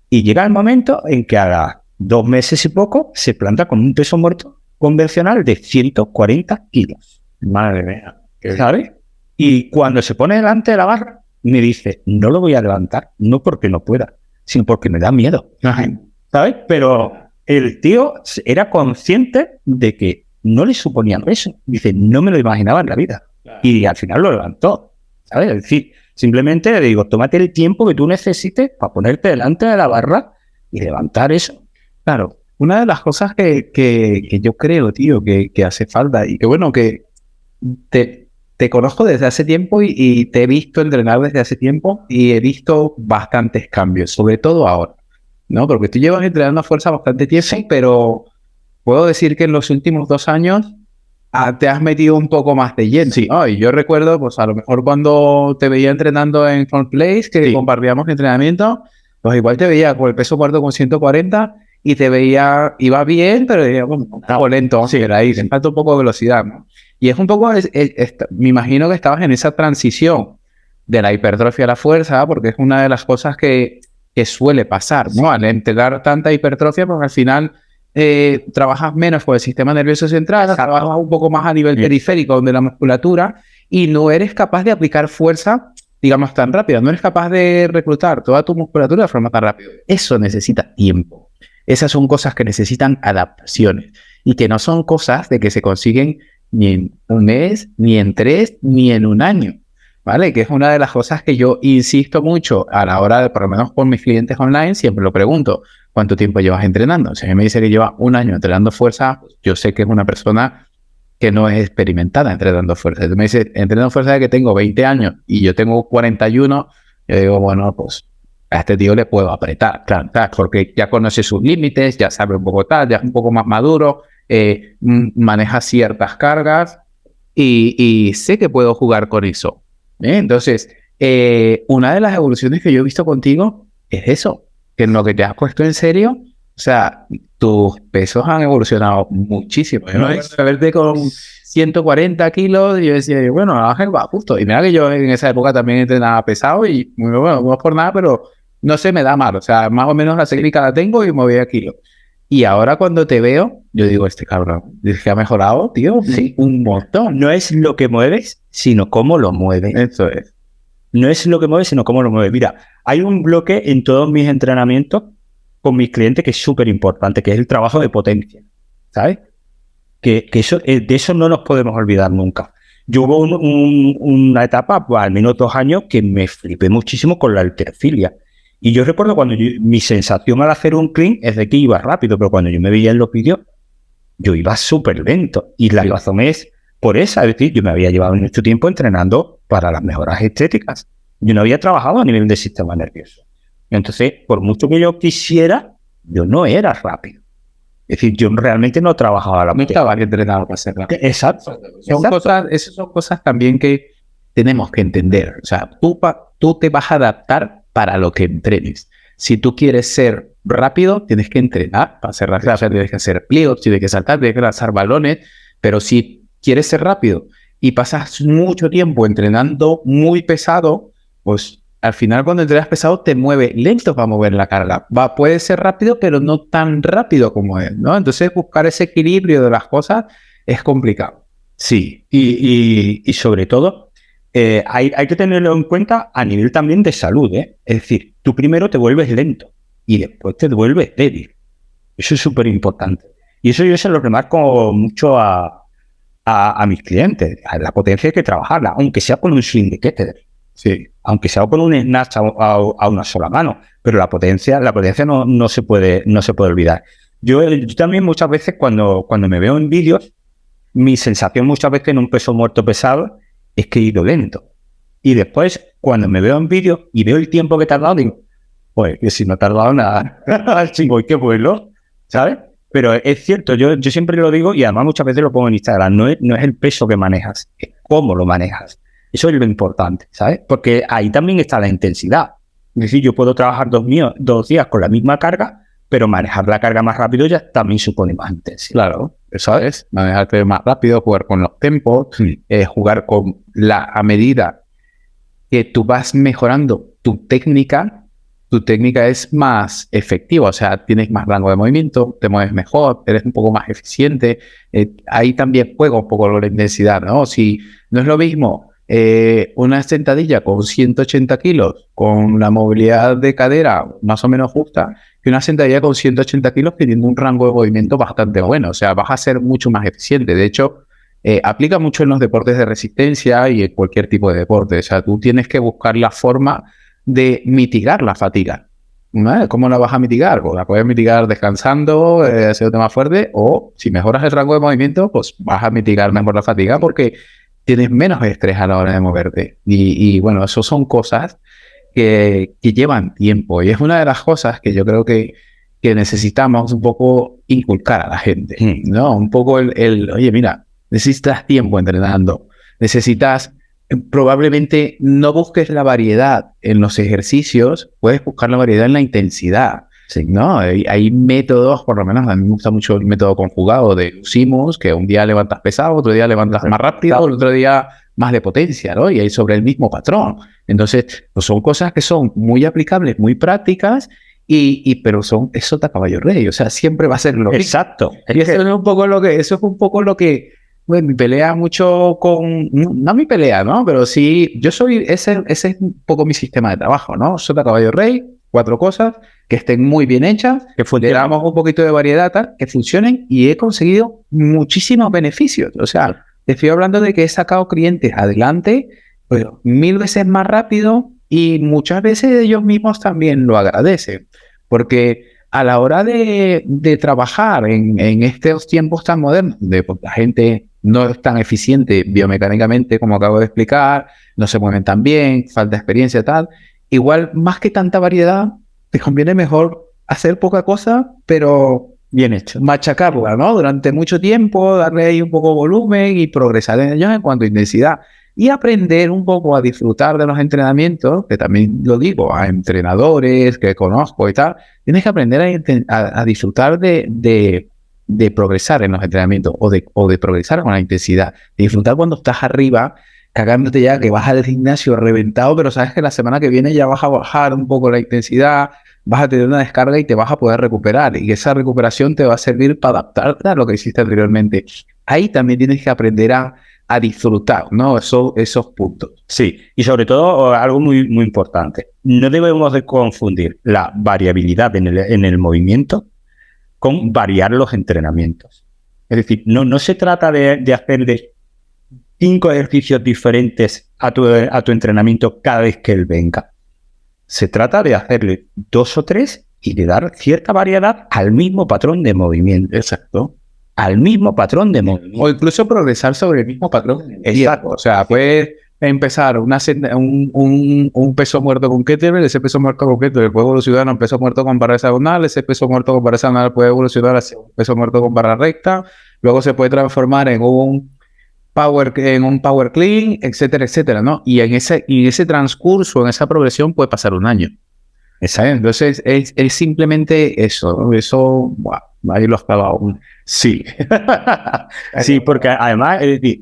Y llega el momento en que a 2 meses y poco se planta con un peso muerto convencional de 140 kilos. Madre mía. ¿Sabes? Y cuando se pone delante de la barra, me dice, no lo voy a levantar, no porque no pueda, sino porque me da miedo. ¿Sabes? Pero el tío era consciente de que no le suponía peso. Dice, no me lo imaginaba en la vida. Claro. Y al final lo levantó. ¿Sabes? Es decir, simplemente le digo, tómate el tiempo que tú necesites para ponerte delante de la barra y levantar eso. Claro, una de las cosas que yo creo, tío, que hace falta y que bueno, que te conozco desde hace tiempo y te he visto entrenar desde hace tiempo y he visto bastantes cambios, sobre todo ahora, ¿no? Porque tú llevas entrenando a fuerza bastante tiempo, sí, pero puedo decir que en los últimos 2 años te has metido un poco más de lleno. Sí. ¿No? Y yo recuerdo, pues a lo mejor cuando te veía entrenando en Front Place, que compartíamos entrenamiento, pues igual te veía con el peso muerto con 140 y te veía, iba bien, pero bueno, estaba lento, sí, era ahí, te falta un poco de velocidad, ¿no? Y es un poco, me imagino que estabas en esa transición de la hipertrofia a la fuerza, porque es una de las cosas que suele pasar, ¿no? Al entrenar tanta hipertrofia, pues al final trabajas menos con el sistema nervioso central, trabajas un poco más a nivel periférico de la musculatura y no eres capaz de aplicar fuerza, digamos, tan rápida. No eres capaz de reclutar toda tu musculatura de forma tan rápida. Eso necesita tiempo. Esas son cosas que necesitan adaptaciones y que no son cosas de que se consiguen ni en un mes, ni en 3, ni en un año, ¿vale? Que es una de las cosas que yo insisto mucho a la hora de, por lo menos con mis clientes online, siempre lo pregunto, ¿cuánto tiempo llevas entrenando? Si a mí me dice que lleva 1 año entrenando fuerza, yo sé que es una persona que no es experimentada entrenando fuerza. Si me dice, entrenando fuerza de que tengo 20 años y yo tengo 41, yo digo, bueno, pues a este tío le puedo apretar, claro, porque ya conoce sus límites, ya sabe un poco tal, ya es un poco más maduro, maneja ciertas cargas y sé que puedo jugar con eso. Entonces, una de las evoluciones que yo he visto contigo es eso, que en lo que te has puesto en serio, o sea, tus pesos han evolucionado muchísimo. Yo no es verte con 140 kilos y yo decía, bueno, Ángel va justo. Y mira que yo en esa época también entrenaba pesado y, bueno, no es por nada, pero no se me da mal. O sea, más o menos la técnica la tengo y movía kilos. Y ahora cuando te veo, yo digo, este cabrón, es que ha mejorado, tío, Sí. un montón. No es lo que mueves, sino cómo lo mueves. Eso es. No es lo que mueves, sino cómo lo mueves. Mira, hay un bloque en todos mis entrenamientos con mis clientes que es súper importante, que es el trabajo de potencia, ¿sabes? Que eso, de eso no nos podemos olvidar nunca. Yo hubo una etapa, pues, al menos 2 años, que me flipé muchísimo con la halterofilia. Y yo recuerdo cuando mi sensación al hacer un clean es de que iba rápido, pero cuando yo me veía en los vídeos, yo iba súper lento. Y la razón es por esa, es decir, yo me había llevado mucho tiempo entrenando para las mejoras estéticas. Yo no había trabajado a nivel del sistema nervioso. Entonces, por mucho que yo quisiera, yo no era rápido. Es decir, yo realmente no trabajaba a la No estaba entrenado para ser rápido. Exacto. Esas son cosas también que tenemos que entender. O sea, tú te vas a adaptar para lo que entrenes. Si tú quieres ser rápido, tienes que entrenar para ser rápido. O sea, tienes que hacer pliegos, tienes que saltar, tienes que lanzar balones. Pero si quieres ser rápido y pasas mucho tiempo entrenando muy pesado, pues al final cuando entrenas pesado te mueve lento para mover la carga. Puede ser rápido, pero no tan rápido como él, ¿no? Entonces buscar ese equilibrio de las cosas es complicado. Sí, y sobre todo hay que tenerlo en cuenta a nivel también de salud, ¿eh? Es decir, tú primero te vuelves lento y después te vuelves débil. Eso es súper importante. Y eso yo se lo remarco mucho a mis clientes. La potencia hay que trabajarla, aunque sea con un swing de kettlebell. Sí, aunque sea con un snatch a una sola mano, pero la potencia no se puede olvidar. Yo también muchas veces cuando me veo en vídeos, mi sensación muchas veces en un peso muerto pesado es que he ido lento. Y después, cuando me veo en vídeos y veo el tiempo que he tardado, digo, pues que si no he tardado nada, sí, voy que vuelo, ¿sabes? Pero es cierto, yo siempre lo digo y además muchas veces lo pongo en Instagram, no es el peso que manejas, es cómo lo manejas. Eso es lo importante, ¿sabes? Porque ahí también está la intensidad. Es decir, yo puedo trabajar 2 días con la misma carga, pero manejar la carga más rápido ya también supone más intensidad. Claro, eso es, manejarte más rápido, jugar con los tempos, jugar con a medida que tú vas mejorando tu técnica es más efectiva, o sea, tienes más rango de movimiento, te mueves mejor, eres un poco más eficiente. Ahí también juega un poco la intensidad, ¿no? Si no es lo mismo una sentadilla con 180 kilos, con la movilidad de cadera más o menos justa, que una sentadilla con 180 kilos teniendo un rango de movimiento bastante bueno. O sea, vas a ser mucho más eficiente. De hecho, aplica mucho en los deportes de resistencia y en cualquier tipo de deporte. O sea, tú tienes que buscar la forma de mitigar la fatiga. ¿No? ¿Cómo la vas a mitigar? Pues la puedes mitigar descansando, haciéndote más fuerte, o si mejoras el rango de movimiento, pues vas a mitigar mejor la fatiga porque tienes menos estrés a la hora de moverte. Y bueno, eso son cosas que llevan tiempo. Y es una de las cosas que yo creo que necesitamos un poco inculcar a la gente, ¿no? Un poco oye, mira, necesitas tiempo entrenando, necesitas, probablemente no busques la variedad en los ejercicios, puedes buscar la variedad en la intensidad. Sí, ¿no? Hay métodos, por lo menos a mí me gusta mucho el método conjugado de Simmons, que un día levantas pesado, otro día levantas más rápido, el otro día más de potencia, ¿no? Y hay sobre el mismo patrón. Entonces, pues son cosas que son muy aplicables, muy prácticas, pero es sota caballo rey, o sea, siempre va a ser lo mismo. Exacto. Y eso es un poco lo que bueno, mi pelea mucho con, no mi pelea, ¿no? Pero sí, ese es un poco mi sistema de trabajo, ¿no? Sota caballo rey, 4 cosas que estén muy bien hechas, que funcionamos un poquito de variedad, tal, que funcionen, y he conseguido muchísimos beneficios. O sea, te estoy hablando de que he sacado clientes adelante, pero 1000 veces más rápido, y muchas veces ellos mismos también lo agradecen, porque a la hora de trabajar en estos tiempos tan modernos, pues, la gente no es tan eficiente biomecánicamente como acabo de explicar, no se mueven tan bien, falta experiencia, tal. igual más que tanta variedad, te conviene mejor hacer poca cosa, pero bien hecho. Machacarla, ¿no? Durante mucho tiempo, darle ahí un poco de volumen y progresar en ellos en cuanto a intensidad. Y aprender un poco a disfrutar de los entrenamientos, que también lo digo a entrenadores que conozco y tal, tienes que aprender a disfrutar de progresar en los entrenamientos o de progresar con la intensidad. De disfrutar cuando estás arriba, cagándote ya que vas al gimnasio reventado, pero sabes que la semana que viene ya vas a bajar un poco la intensidad, vas a tener una descarga y te vas a poder recuperar. Y esa recuperación te va a servir para adaptarte a lo que hiciste anteriormente. Ahí también tienes que aprender a disfrutar, ¿no? Esos puntos. Sí, y sobre todo algo muy, muy importante. No debemos de confundir la variabilidad en el movimiento con variar los entrenamientos. Es decir, no se trata de hacer de 5 ejercicios diferentes a tu entrenamiento cada vez que él venga. Se trata de hacerle 2 o 3 y de dar cierta variedad al mismo patrón de movimiento. Exacto. Al mismo patrón de movimiento. O incluso progresar sobre el mismo patrón. Exacto. O sea, puedes empezar un peso muerto con kettlebell, ese peso muerto con kettlebell puede evolucionar a un peso muerto con barra hexagonal, ese peso muerto con barra hexagonal puede evolucionar a un peso muerto con barra recta, luego se puede transformar en un power clean, etcétera, etcétera, ¿no? Y en ese transcurso, en esa progresión puede pasar un año. ¿Sabes? Entonces es simplemente eso, ¿no? Eso, wow, ahí lo has clavado. Sí. Sí, porque además, es decir,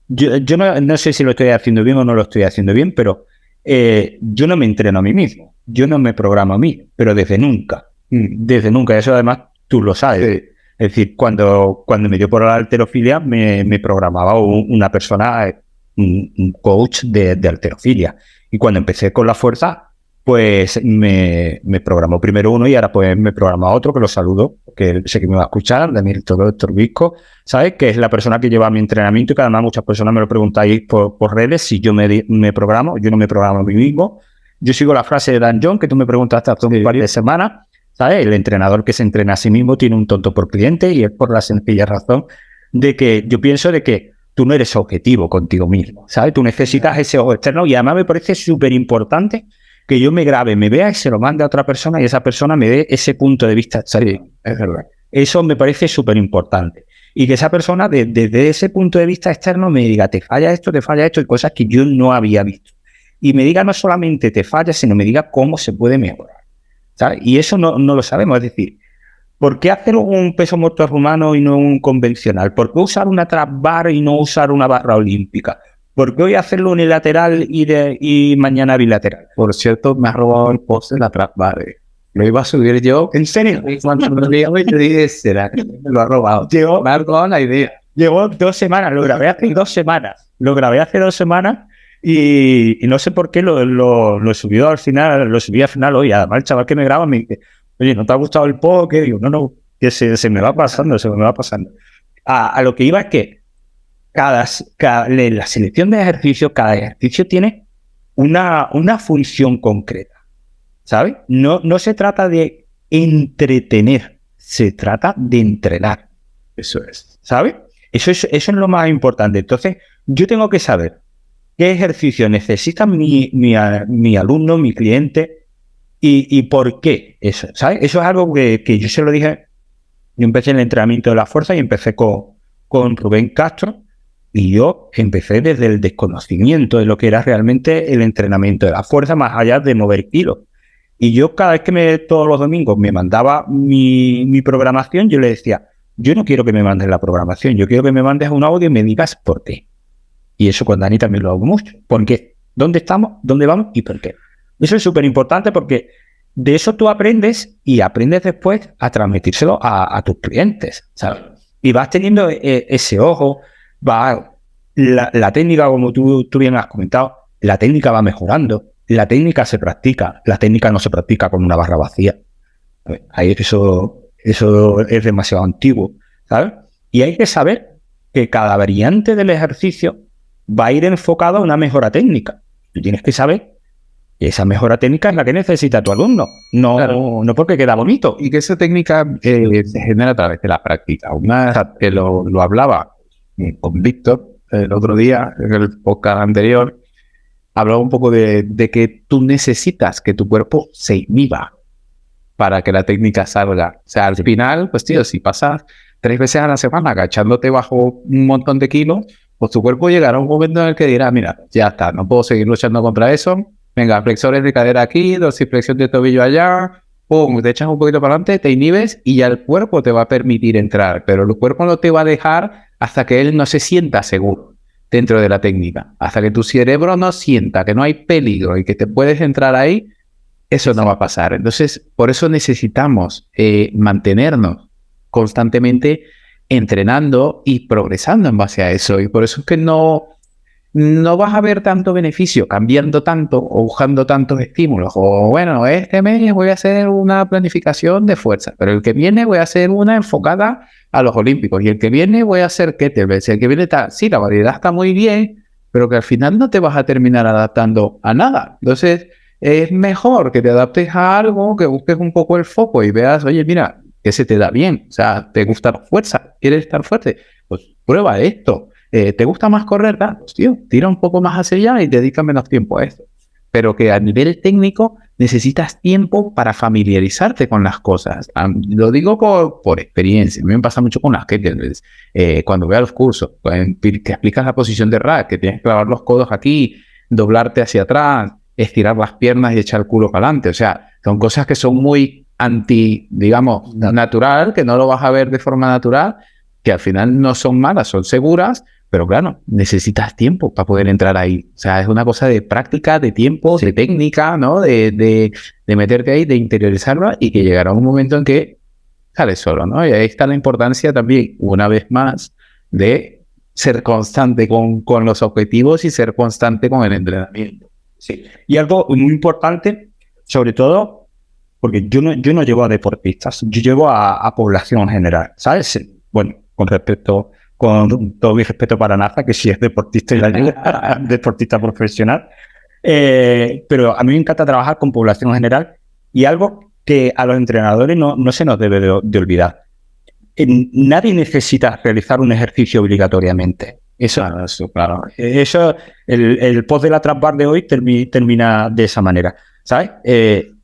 yo no sé si lo estoy haciendo bien o no lo estoy haciendo bien, pero yo no me entreno a mí mismo, yo no me programo a mí, pero desde nunca, eso además tú lo sabes. Sí. Es decir, cuando me dio por la halterofilia, me programaba una persona, un coach de halterofilia. Y cuando empecé con la fuerza, pues me programó primero uno y ahora pues me programa otro, que lo saludo, que sé que me va a escuchar, Daniel Torbisco, ¿sabes? Que es la persona que lleva mi entrenamiento y que además muchas personas me lo preguntáis por redes si yo me programo. Yo no me programo a mí mismo. Yo sigo la frase de Dan John, que tú me preguntaste hace un par de semanas, ¿sabes? El entrenador que se entrena a sí mismo tiene un tonto por cliente, y es por la sencilla razón de que yo pienso de que tú no eres objetivo contigo mismo, ¿sabes? Tú necesitas ese ojo externo, y además me parece súper importante que yo me grabe, me vea y se lo mande a otra persona y esa persona me dé ese punto de vista. Sí, es verdad. Eso me parece súper importante. Y que esa persona desde ese punto de vista externo me diga, te falla esto, y cosas que yo no había visto. Y me diga no solamente te falla, sino me diga cómo se puede mejorar, ¿sabes? Y eso no lo sabemos. Es decir, ¿por qué hacer un peso muerto rumano y no un convencional? ¿Por qué usar una trap bar y no usar una barra olímpica? ¿Por qué hoy hacerlo unilateral y mañana bilateral? Por cierto, me has robado el post de la trap bar. Lo iba a subir yo. ¿En serio? Cuando me lo yo dije, ¿será que me lo ha robado? Me ha robado la idea. Llevo 2 semanas, lo grabé hace 2 semanas. Y no sé por qué lo subí al final hoy. Además, el chaval que me graba me dice, oye, ¿no te ha gustado el post? Que digo, no, que se me va pasando. A lo que iba es que la selección de ejercicios, cada ejercicio tiene una función concreta, ¿sabes? No se trata de entretener, se trata de entrenar. Eso es. ¿Sabes? Eso es lo más importante. Entonces, yo tengo que saber qué ejercicio necesita mi alumno, mi cliente, y por qué eso, ¿sabes? Eso es algo que yo se lo dije. Yo empecé en el entrenamiento de la fuerza y empecé con Rubén Castro, y yo empecé desde el desconocimiento de lo que era realmente el entrenamiento de la fuerza, más allá de mover kilos. Y yo cada vez que todos los domingos me mandaba mi programación, yo le decía, yo no quiero que me mandes la programación, yo quiero que me mandes un audio y me digas por qué. Y eso con Dani también lo hago mucho. ¿Por qué? ¿Dónde estamos? ¿Dónde vamos? ¿Y por qué? Eso es súper importante, porque de eso tú aprendes, y aprendes después a transmitírselo a tus clientes, ¿sabes? Y vas teniendo ese ojo, la técnica, como tú bien has comentado, la técnica va mejorando, la técnica se practica, la técnica no se practica con una barra vacía. Ahí eso es demasiado antiguo, ¿sabes? Y hay que saber que cada variante del ejercicio va a ir enfocado a una mejora técnica. Tú tienes que saber que esa mejora técnica es la que necesita tu alumno, no porque queda bonito. Y que esa técnica se genera a través de la práctica. Una que lo hablaba con Víctor el otro día, en el podcast anterior, hablaba un poco de que tú necesitas que tu cuerpo se inhiba para que la técnica salga. O sea, al final, pues tío, si pasas 3 veces a la semana agachándote bajo un montón de kilos, pues tu cuerpo llegará a un momento en el que dirá, mira, ya está, no puedo seguir luchando contra eso. Venga, flexores de cadera aquí, dorsiflexión de tobillo allá, pum, te echas un poquito para adelante, te inhibes y ya el cuerpo te va a permitir entrar, pero el cuerpo no te va a dejar hasta que él no se sienta seguro dentro de la técnica. Hasta que tu cerebro no sienta que no hay peligro y que te puedes entrar ahí, eso no va a pasar. Entonces, por eso necesitamos mantenernos constantemente entrenando y progresando en base a eso. Y por eso es que no vas a ver tanto beneficio cambiando tanto o buscando tantos estímulos. O bueno, este mes voy a hacer una planificación de fuerza, pero el que viene voy a hacer una enfocada a los olímpicos. Y el que viene voy a hacer kettlebells. El que viene está, sí, la variedad está muy bien, pero que al final no te vas a terminar adaptando a nada. Entonces, es mejor que te adaptes a algo, que busques un poco el foco y veas, oye, mira, que se te da bien. O sea, ¿te gusta la fuerza? ¿Quieres estar fuerte? Pues prueba esto. ¿Te gusta más correr? Pues tío, tira un poco más hacia allá y dedica menos tiempo a esto. Pero que a nivel técnico necesitas tiempo para familiarizarte con las cosas. Lo digo por experiencia. A mí me pasa mucho con las kettlebells. Cuando veo los cursos, que explicas la posición de rack, que tienes que clavar los codos aquí, doblarte hacia atrás, estirar las piernas y echar el culo para adelante. O sea, son cosas que son muy digamos, natural, que no lo vas a ver de forma natural, que al final no son malas, son seguras, pero claro, necesitas tiempo para poder entrar ahí. O sea, es una cosa de práctica, de tiempo, de técnica, ¿no? De meterte ahí, de interiorizarla y que llegará un momento en que sales solo, ¿no? Y ahí está la importancia también, una vez más, de ser constante con los objetivos y ser constante con el entrenamiento. Sí. Y algo muy importante, sobre todo, porque yo no llevo a deportistas, yo llevo a población en general, ¿sabes? Bueno, con todo mi respeto para Naza, que sí es deportista y la lleva, deportista profesional, pero a mí me encanta trabajar con población en general y algo que a los entrenadores no se nos debe de olvidar. Nadie necesita realizar un ejercicio obligatoriamente. Eso, claro. Eso, el post de la Trap Bar de hoy termina de esa manera, ¿sabes?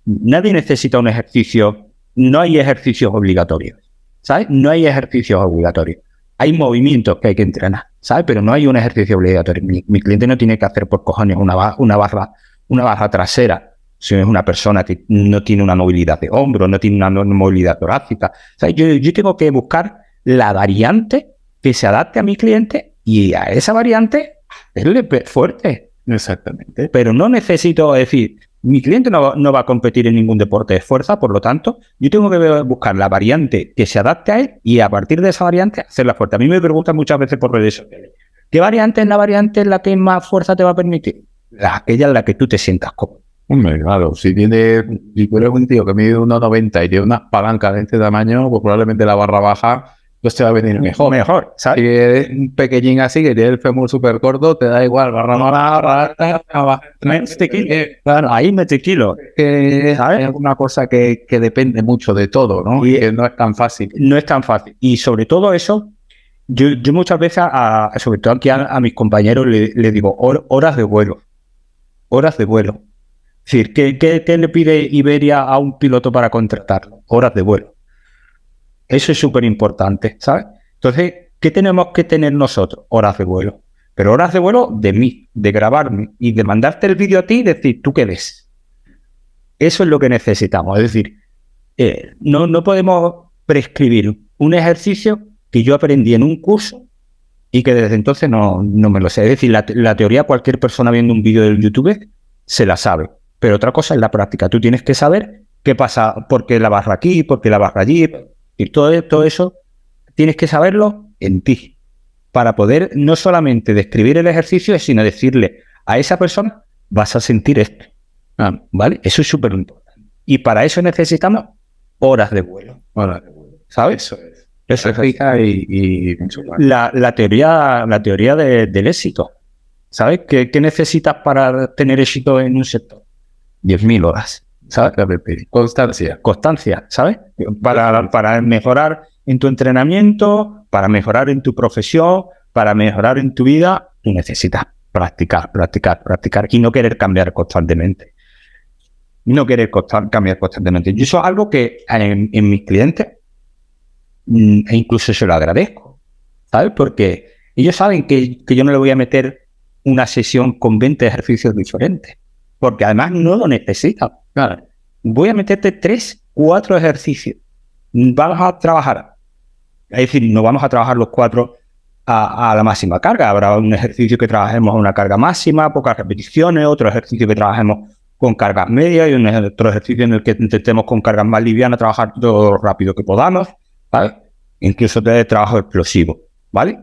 Nadie necesita un ejercicio, no hay ejercicios obligatorios, ¿sabes? No hay ejercicios obligatorios. Hay movimientos que hay que entrenar, ¿sabes? Pero no hay un ejercicio obligatorio. Mi cliente no tiene que hacer por cojones una barra trasera si es una persona que no tiene una movilidad de hombro, no tiene una movilidad torácica. ¿Sabes? Yo tengo que buscar la variante que se adapte a mi cliente y a esa variante hacerle fuerte. Exactamente. Pero no necesito decir, mi cliente no va a competir en ningún deporte de fuerza, por lo tanto, yo tengo que buscar la variante que se adapte a él y a partir de esa variante hacerla fuerte. A mí me preguntan muchas veces por redes sociales, ¿qué variante es la variante en la que más fuerza te va a permitir? Aquella en la que tú te sientas cómodo. Claro, si tú eres un tío que mide 1,90 y tiene unas palancas de este tamaño, pues probablemente la barra baja pues te va a venir mejor, ¿sabes? Si eres un pequeñín así que tiene el fémur súper corto, te da igual, barra, claro, ahí mete kilo. ¿Sabes? Es una cosa que depende mucho de todo, ¿no? Y que no es tan fácil. No es tan fácil. Y sobre todo eso, yo muchas veces, sobre todo aquí a mis compañeros, le digo, horas de vuelo. Horas de vuelo. Es decir, ¿qué le pide Iberia a un piloto para contratarlo? Horas de vuelo. Eso es súper importante, ¿sabes? Entonces, ¿qué tenemos que tener nosotros? Horas de vuelo. Pero horas de vuelo de mí, de grabarme y de mandarte el vídeo a ti y decir, ¿tú qué ves? Eso es lo que necesitamos. Es decir, no podemos prescribir un ejercicio que yo aprendí en un curso y que desde entonces no me lo sé. Es decir, la teoría, cualquier persona viendo un vídeo del YouTube se la sabe. Pero otra cosa es la práctica. Tú tienes que saber qué pasa, por qué la barra aquí, por qué la barra allí. Y todo eso tienes que saberlo en ti para poder no solamente describir el ejercicio, sino decirle a esa persona, vas a sentir esto. ¿Vale? Eso es súper importante. Y para eso necesitamos horas de vuelo. ¿Sabes? Eso es. Eso es y la teoría del éxito. ¿Sabes? ¿Qué necesitas para tener éxito en un sector? 10.000 horas. ¿Sabes? Constancia, ¿sabes? Para mejorar en tu entrenamiento, para mejorar en tu profesión, para mejorar en tu vida, tú necesitas practicar y no querer cambiar constantemente. Cambiar constantemente. Y eso es algo que en mis clientes e incluso se lo agradezco, ¿sabes? Porque ellos saben que yo no le voy a meter una sesión con 20 ejercicios diferentes, porque además no lo necesitan. Claro. Voy a meterte 3, 4 ejercicios. Vamos a trabajar. Es decir, no vamos a trabajar los 4 a la máxima carga. Habrá un ejercicio que trabajemos a una carga máxima, pocas repeticiones, otro ejercicio que trabajemos con cargas medias y otro ejercicio en el que intentemos con cargas más livianas trabajar todo lo rápido que podamos, ¿vale? Incluso de trabajo explosivo, ¿vale?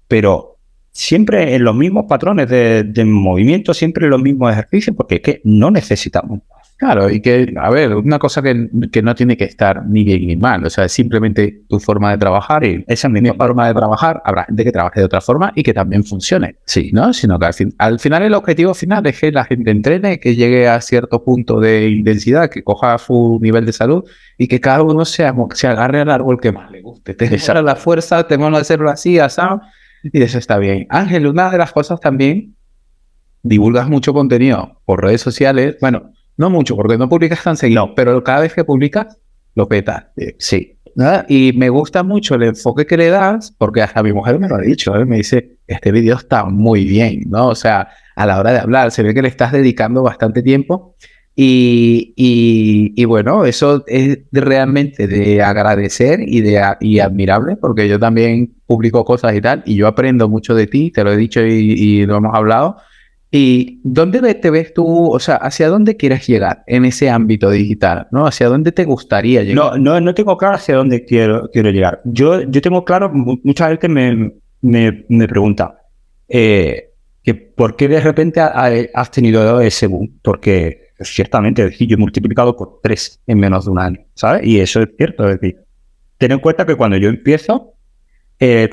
Pero siempre en los mismos patrones de movimiento, siempre en los mismos ejercicios, porque es que no necesitamos. Claro, y que, a ver, una cosa que no tiene que estar ni bien ni mal, o sea, es simplemente tu forma de trabajar y esa misma forma de trabajar, habrá gente que trabaje de otra forma y que también funcione, sí, ¿no? Sino que al final el objetivo final es que la gente entrene, que llegue a cierto punto de intensidad, que coja su nivel de salud y que cada uno se agarre al árbol que más le guste. Tengo la fuerza, tengo que hacerlo así, asado, y eso está bien. Ángel, una de las cosas también, divulgas mucho contenido por redes sociales, bueno, no mucho, porque no publicas tan seguido, pero cada vez que publicas, lo petas. Sí. ¿Nada? Y me gusta mucho el enfoque que le das, porque hasta mi mujer me lo ha dicho, ¿eh? Me dice, este video está muy bien, ¿no? O sea, a la hora de hablar, se ve que le estás dedicando bastante tiempo. Y bueno, eso es realmente de agradecer y admirable, porque yo también publico cosas y tal, y yo aprendo mucho de ti, te lo he dicho y lo hemos hablado. ¿Y dónde te ves tú, o sea, hacia dónde quieres llegar en ese ámbito digital, ¿no? ¿Hacia dónde te gustaría llegar? No tengo claro hacia dónde quiero llegar. Yo tengo claro, mucha gente me pregunta que por qué de repente has tenido ese boom, porque ciertamente, es decir, yo he multiplicado por 3 en menos de un año, ¿sabes? Y eso es cierto, es decir, ten en cuenta que cuando yo empiezo, es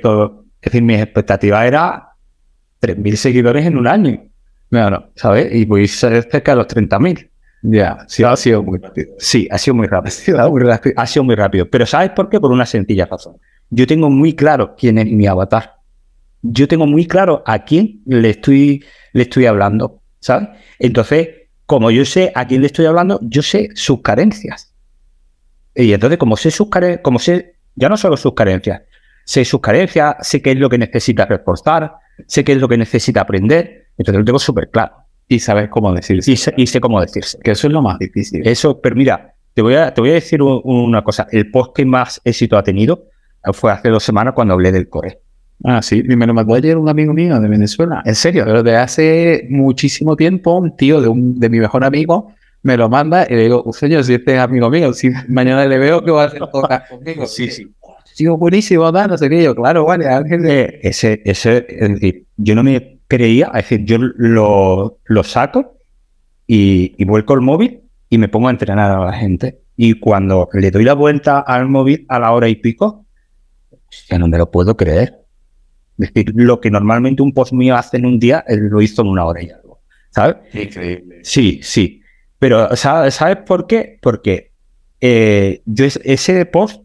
decir, mis expectativas eran 3.000 seguidores en un año. Claro, ¿sabes? Y voy a ser cerca de los 30.000. Ya, sí, ha sido muy rápido. Sí, ha sido muy rápido. Ha sido muy rápido. Pero ¿sabes por qué? Por una sencilla razón. Yo tengo muy claro quién es mi avatar. Yo tengo muy claro a quién le estoy hablando, ¿sabes? Entonces, como yo sé a quién le estoy hablando, yo sé sus carencias. Y entonces, como sé ya no solo sus carencias, sé sus carencias, sé qué es lo que necesita reforzar, sé qué es lo que necesita aprender. Entonces lo tengo súper claro. Y sabes cómo decirse. Y sé cómo decirse. Que eso es lo más difícil. Eso, pero mira, te voy a decir una cosa. El post que más éxito ha tenido fue hace 2 semanas cuando hablé del core. Ah, sí. Y me lo mandó ayer un amigo mío de Venezuela. En serio, pero de hace muchísimo tiempo, un tío de mi mejor amigo me lo manda y le digo, señor, si este es amigo mío, si mañana le veo que va a hacer cosas conmigo. Sí. Sigo buenísimo, no sé qué. Yo, claro, vale, Ángel. Ese, es decir, yo no me creía, es decir, yo lo saco y vuelco el móvil y me pongo a entrenar a la gente. Y cuando le doy la vuelta al móvil a la hora y pico, ya no me lo puedo creer. Es decir, lo que normalmente un post mío hace en un día, él lo hizo en 1 hora y algo. ¿Sabes? Increíble. Sí. Pero ¿sabes por qué? Porque yo ese post,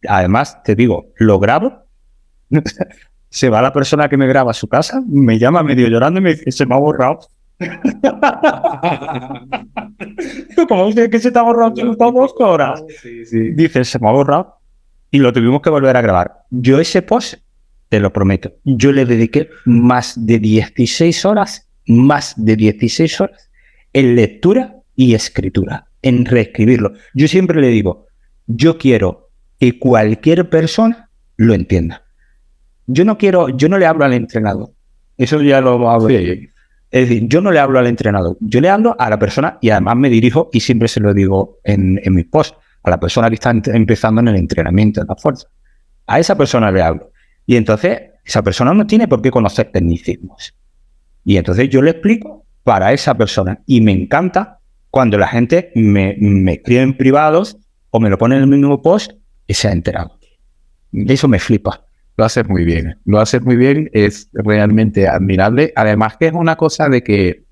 además, te digo, lo grabo. Se va la persona que me graba a su casa, me llama medio llorando y me dice, se me ha borrado. ¿Cómo dice que se te ha borrado? ¿Se está borrado ahora? Sí. Dice, se me ha borrado. Y lo tuvimos que volver a grabar. Yo ese post, te lo prometo, yo le dediqué más de 16 horas en lectura y escritura, en reescribirlo. Yo siempre le digo, yo quiero que cualquier persona lo entienda. Yo no le hablo al entrenador. Eso ya lo hablo. Sí. Es decir, yo no le hablo al entrenador. Yo le hablo a la persona y además me dirijo, y siempre se lo digo en mis posts, a la persona que está empezando en el entrenamiento, en la fuerza. A esa persona le hablo. Y entonces, esa persona no tiene por qué conocer tecnicismos. Y entonces yo le explico para esa persona. Y me encanta cuando la gente me escribe en privados o me lo pone en el mismo post y se ha enterado. Eso me flipa. Lo haces muy bien, es realmente admirable. Además que es una cosa de que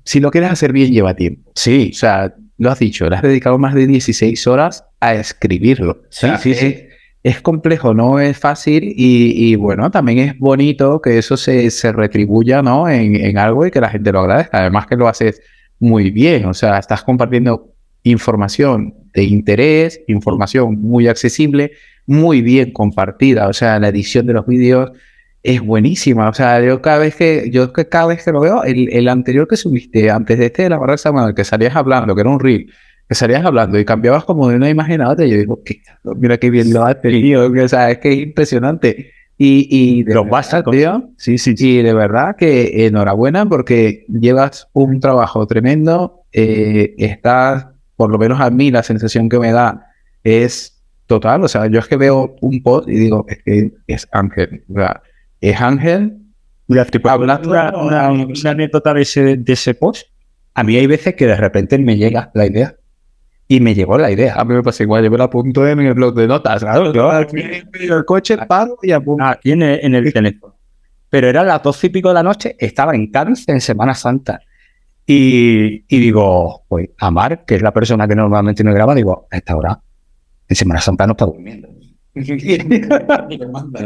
si lo quieres hacer bien lleva tiempo. Sí, o sea, lo has dicho, le has dedicado más de 16 horas a escribirlo. Sí. es complejo, no es fácil y bueno, también es bonito que eso se retribuya, ¿no? En algo y que la gente lo agradezca. Además que lo haces muy bien, o sea, estás compartiendo información de interés, información muy accesible, muy bien compartida, o sea, la edición de los vídeos es buenísima, o sea, cada vez que lo veo, el anterior que subiste, antes de la barra semanal, que salías hablando, que era un reel, que salías hablando y cambiabas como de una imagen a otra, y yo digo, mira qué bien lo has tenido, o sea, es que es impresionante. Y de Los verdad, básicos. tío, Sí. y de verdad que enhorabuena porque llevas un trabajo tremendo, estás, por lo menos a mí la sensación que me da es total, o sea, yo es que veo un post y digo, es que es Ángel, o sea, es Ángel Mira, te puedo hablando contar una anécdota de ese post. A mí hay veces que de repente me llega la idea. Y me llegó la idea. A mí me pasa igual, yo me la apunto en el blog de notas, claro, yo aquí en el coche paro y apunto. Aquí en el teléfono. Pero era las 12 y pico de la noche, estaba en Cádiz en Semana Santa. Y digo, pues Amar, que es la persona que normalmente me graba, digo, a esta hora, en Semana Santa no está durmiendo.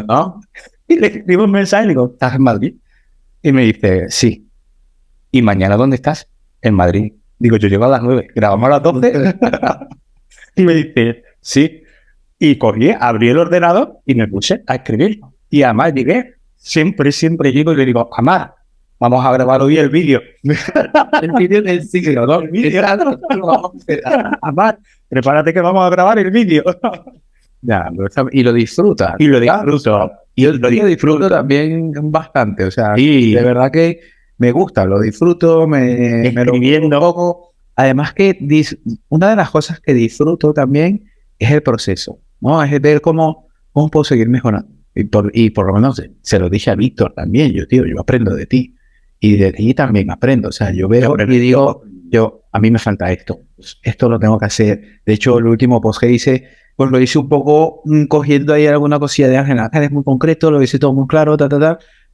¿No? Y le escribo un mensaje y le digo, ¿estás en Madrid? Y me dice, sí. ¿Y mañana dónde estás? En Madrid. Digo, yo llego a las 9, grabamos a las 12. Y me dice, sí. Y cogí, abrí el ordenador y me puse a escribir. Y además llegué, siempre llego y le digo, Amar, vamos a grabar hoy el vídeo. El vídeo del siglo, ¿no? El vídeo. Amar, prepárate que vamos a grabar el vídeo. Ya, y lo disfruta. Y lo disfruto. Y yo lo disfruto también bastante, o sea, Sí. de verdad que me gusta, lo disfruto, me lo Escribiendo. un poco. Además que una de las cosas que disfruto también es el proceso, ¿no? Es ver cómo puedo seguir mejorando. Y por lo menos se lo dije a Víctor también, yo aprendo de ti. Y de ti también aprendo, o sea, yo veo y digo, a mí me falta esto, pues esto lo tengo que hacer. De hecho, el último post que hice, pues lo hice un poco cogiendo ahí alguna cosilla de Ángel. Ángel es muy concreto, lo hice todo muy claro,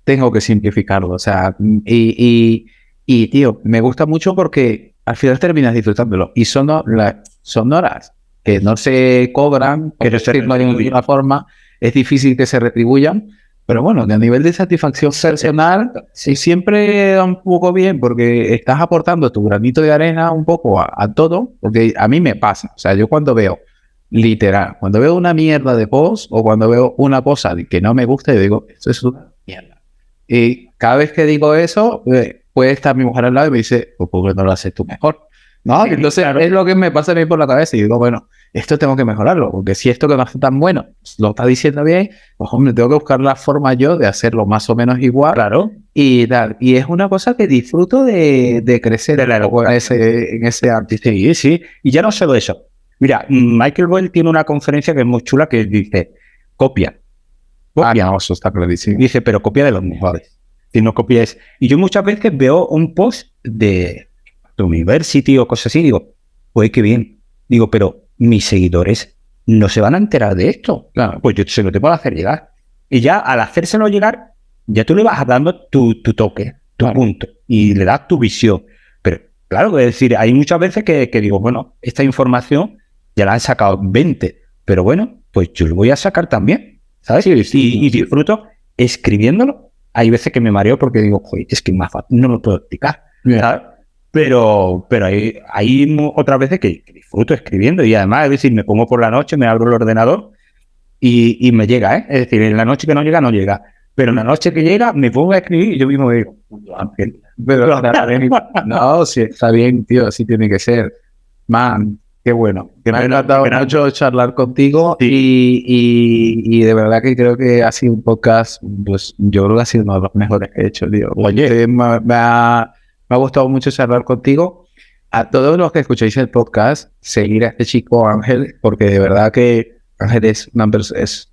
tengo que simplificarlo, o sea, y tío, me gusta mucho porque al final terminas disfrutándolo. Y son horas que no se cobran, por decirlo de ninguna forma, es difícil que se retribuyan, pero bueno, a nivel de satisfacción personal, sí, siempre da un poco bien porque estás aportando tu granito de arena un poco a todo, porque a mí me pasa, o sea, yo cuando veo una mierda de post o cuando veo una cosa que no me gusta, yo digo, esto es una mierda. Y cada vez que digo eso, puede estar mi mujer al lado y me dice, pues ¿por qué no lo haces tú mejor? ¿No? Entonces es lo que me pasa a mí por la cabeza y digo, bueno, esto tengo que mejorarlo, porque si esto que no está tan bueno lo está diciendo bien, pues hombre, tengo que buscar la forma yo de hacerlo más o menos igual. Claro. Y tal. Y es una cosa que disfruto de crecer en ese ámbito. Sí. Y ya no solo eso. Mira, Michael Boyle tiene una conferencia que es muy chula que dice, copia. No, eso está clarísimo. Dice, pero copia de los mejores. Si no copias. Y yo muchas veces veo un post de University o cosas así y digo, pues qué bien. Digo, pero mis seguidores no se van a enterar de esto. Claro, pues yo se lo tengo que hacer llegar. Y ya al hacérselo llegar, ya tú le vas dando tu toque, tu punto. Y le das tu visión. Pero claro, es decir, hay muchas veces que digo, bueno, esta información ya la han sacado 20. Pero bueno, pues yo lo voy a sacar también. ¿Sabes? Y disfruto escribiéndolo. Hay veces que me mareo porque digo, joder, es que es más fácil, no lo puedo explicar. ¿Sabes? Pero hay otras veces que disfruto escribiendo y además, es decir, me pongo por la noche, me abro el ordenador y me llega, ¿eh? Es decir, en la noche que no llega, no llega. Pero en la noche que llega, me pongo a escribir y yo mismo digo, Ángel. No, sí, está bien, tío, así tiene que ser. Man, qué bueno. Que me ha encantado mucho charlar contigo y de verdad que creo que ha sido un podcast, pues yo creo que ha sido uno de los mejores que he hecho, tío. Oye, me ha gustado mucho charlar contigo. A todos los que escucháis el podcast, seguir a este chico Ángel, porque de verdad que Ángel es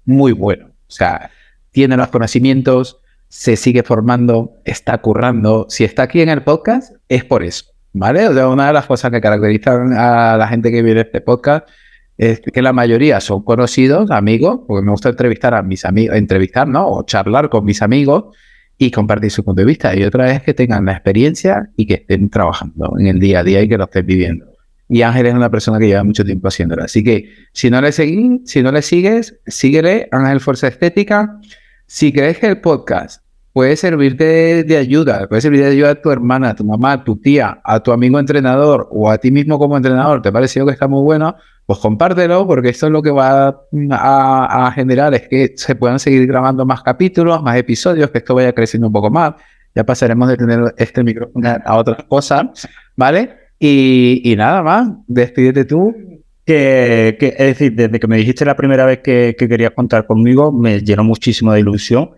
muy bueno. O sea, tiene los conocimientos, se sigue formando, está currando. Si está aquí en el podcast, es por eso, ¿vale? O sea, una de las cosas que caracterizan a la gente que viene a este podcast es que la mayoría son conocidos, amigos, porque me gusta entrevistar a mis amigos, ¿no? O charlar con mis amigos y compartir su punto de vista. Y otra es que tengan la experiencia y que estén trabajando en el día a día y que lo estén viviendo. y Ángel es una persona que lleva mucho tiempo haciéndolo. Así que si no le sigues, síguele, Ángel Fuerza Estética. Si crees que el podcast puede servirte de ayuda, puede servir de ayuda a tu hermana, a tu mamá, a tu tía, a tu amigo entrenador o a ti mismo como entrenador, te ha parecido que está muy bueno, pues compártelo, porque esto es lo que va a generar es que se puedan seguir grabando más capítulos, más episodios, que esto vaya creciendo un poco más. Ya pasaremos de tener este micrófono a otras cosas, ¿vale? Y nada más, despídete tú. Es decir, desde que me dijiste la primera vez que querías contar conmigo, me llenó muchísimo de ilusión,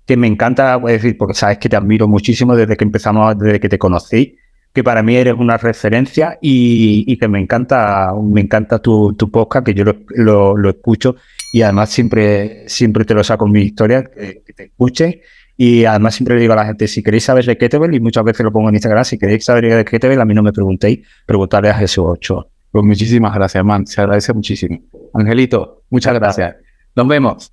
que me encanta, es decir, porque sabes que te admiro muchísimo desde que te conocí, que para mí eres una referencia y que me encanta tu podcast, que yo lo escucho y además siempre te lo saco en mis historias, que te escuchen. Y además siempre le digo a la gente, si queréis saber de Kettlebell, y muchas veces lo pongo en Instagram, si queréis saber de Kettlebell, a mí no me preguntéis, preguntarle a Jesús Ochoa. Pues muchísimas gracias, man. Se agradece muchísimo. Angelito, muchas gracias. Nos vemos.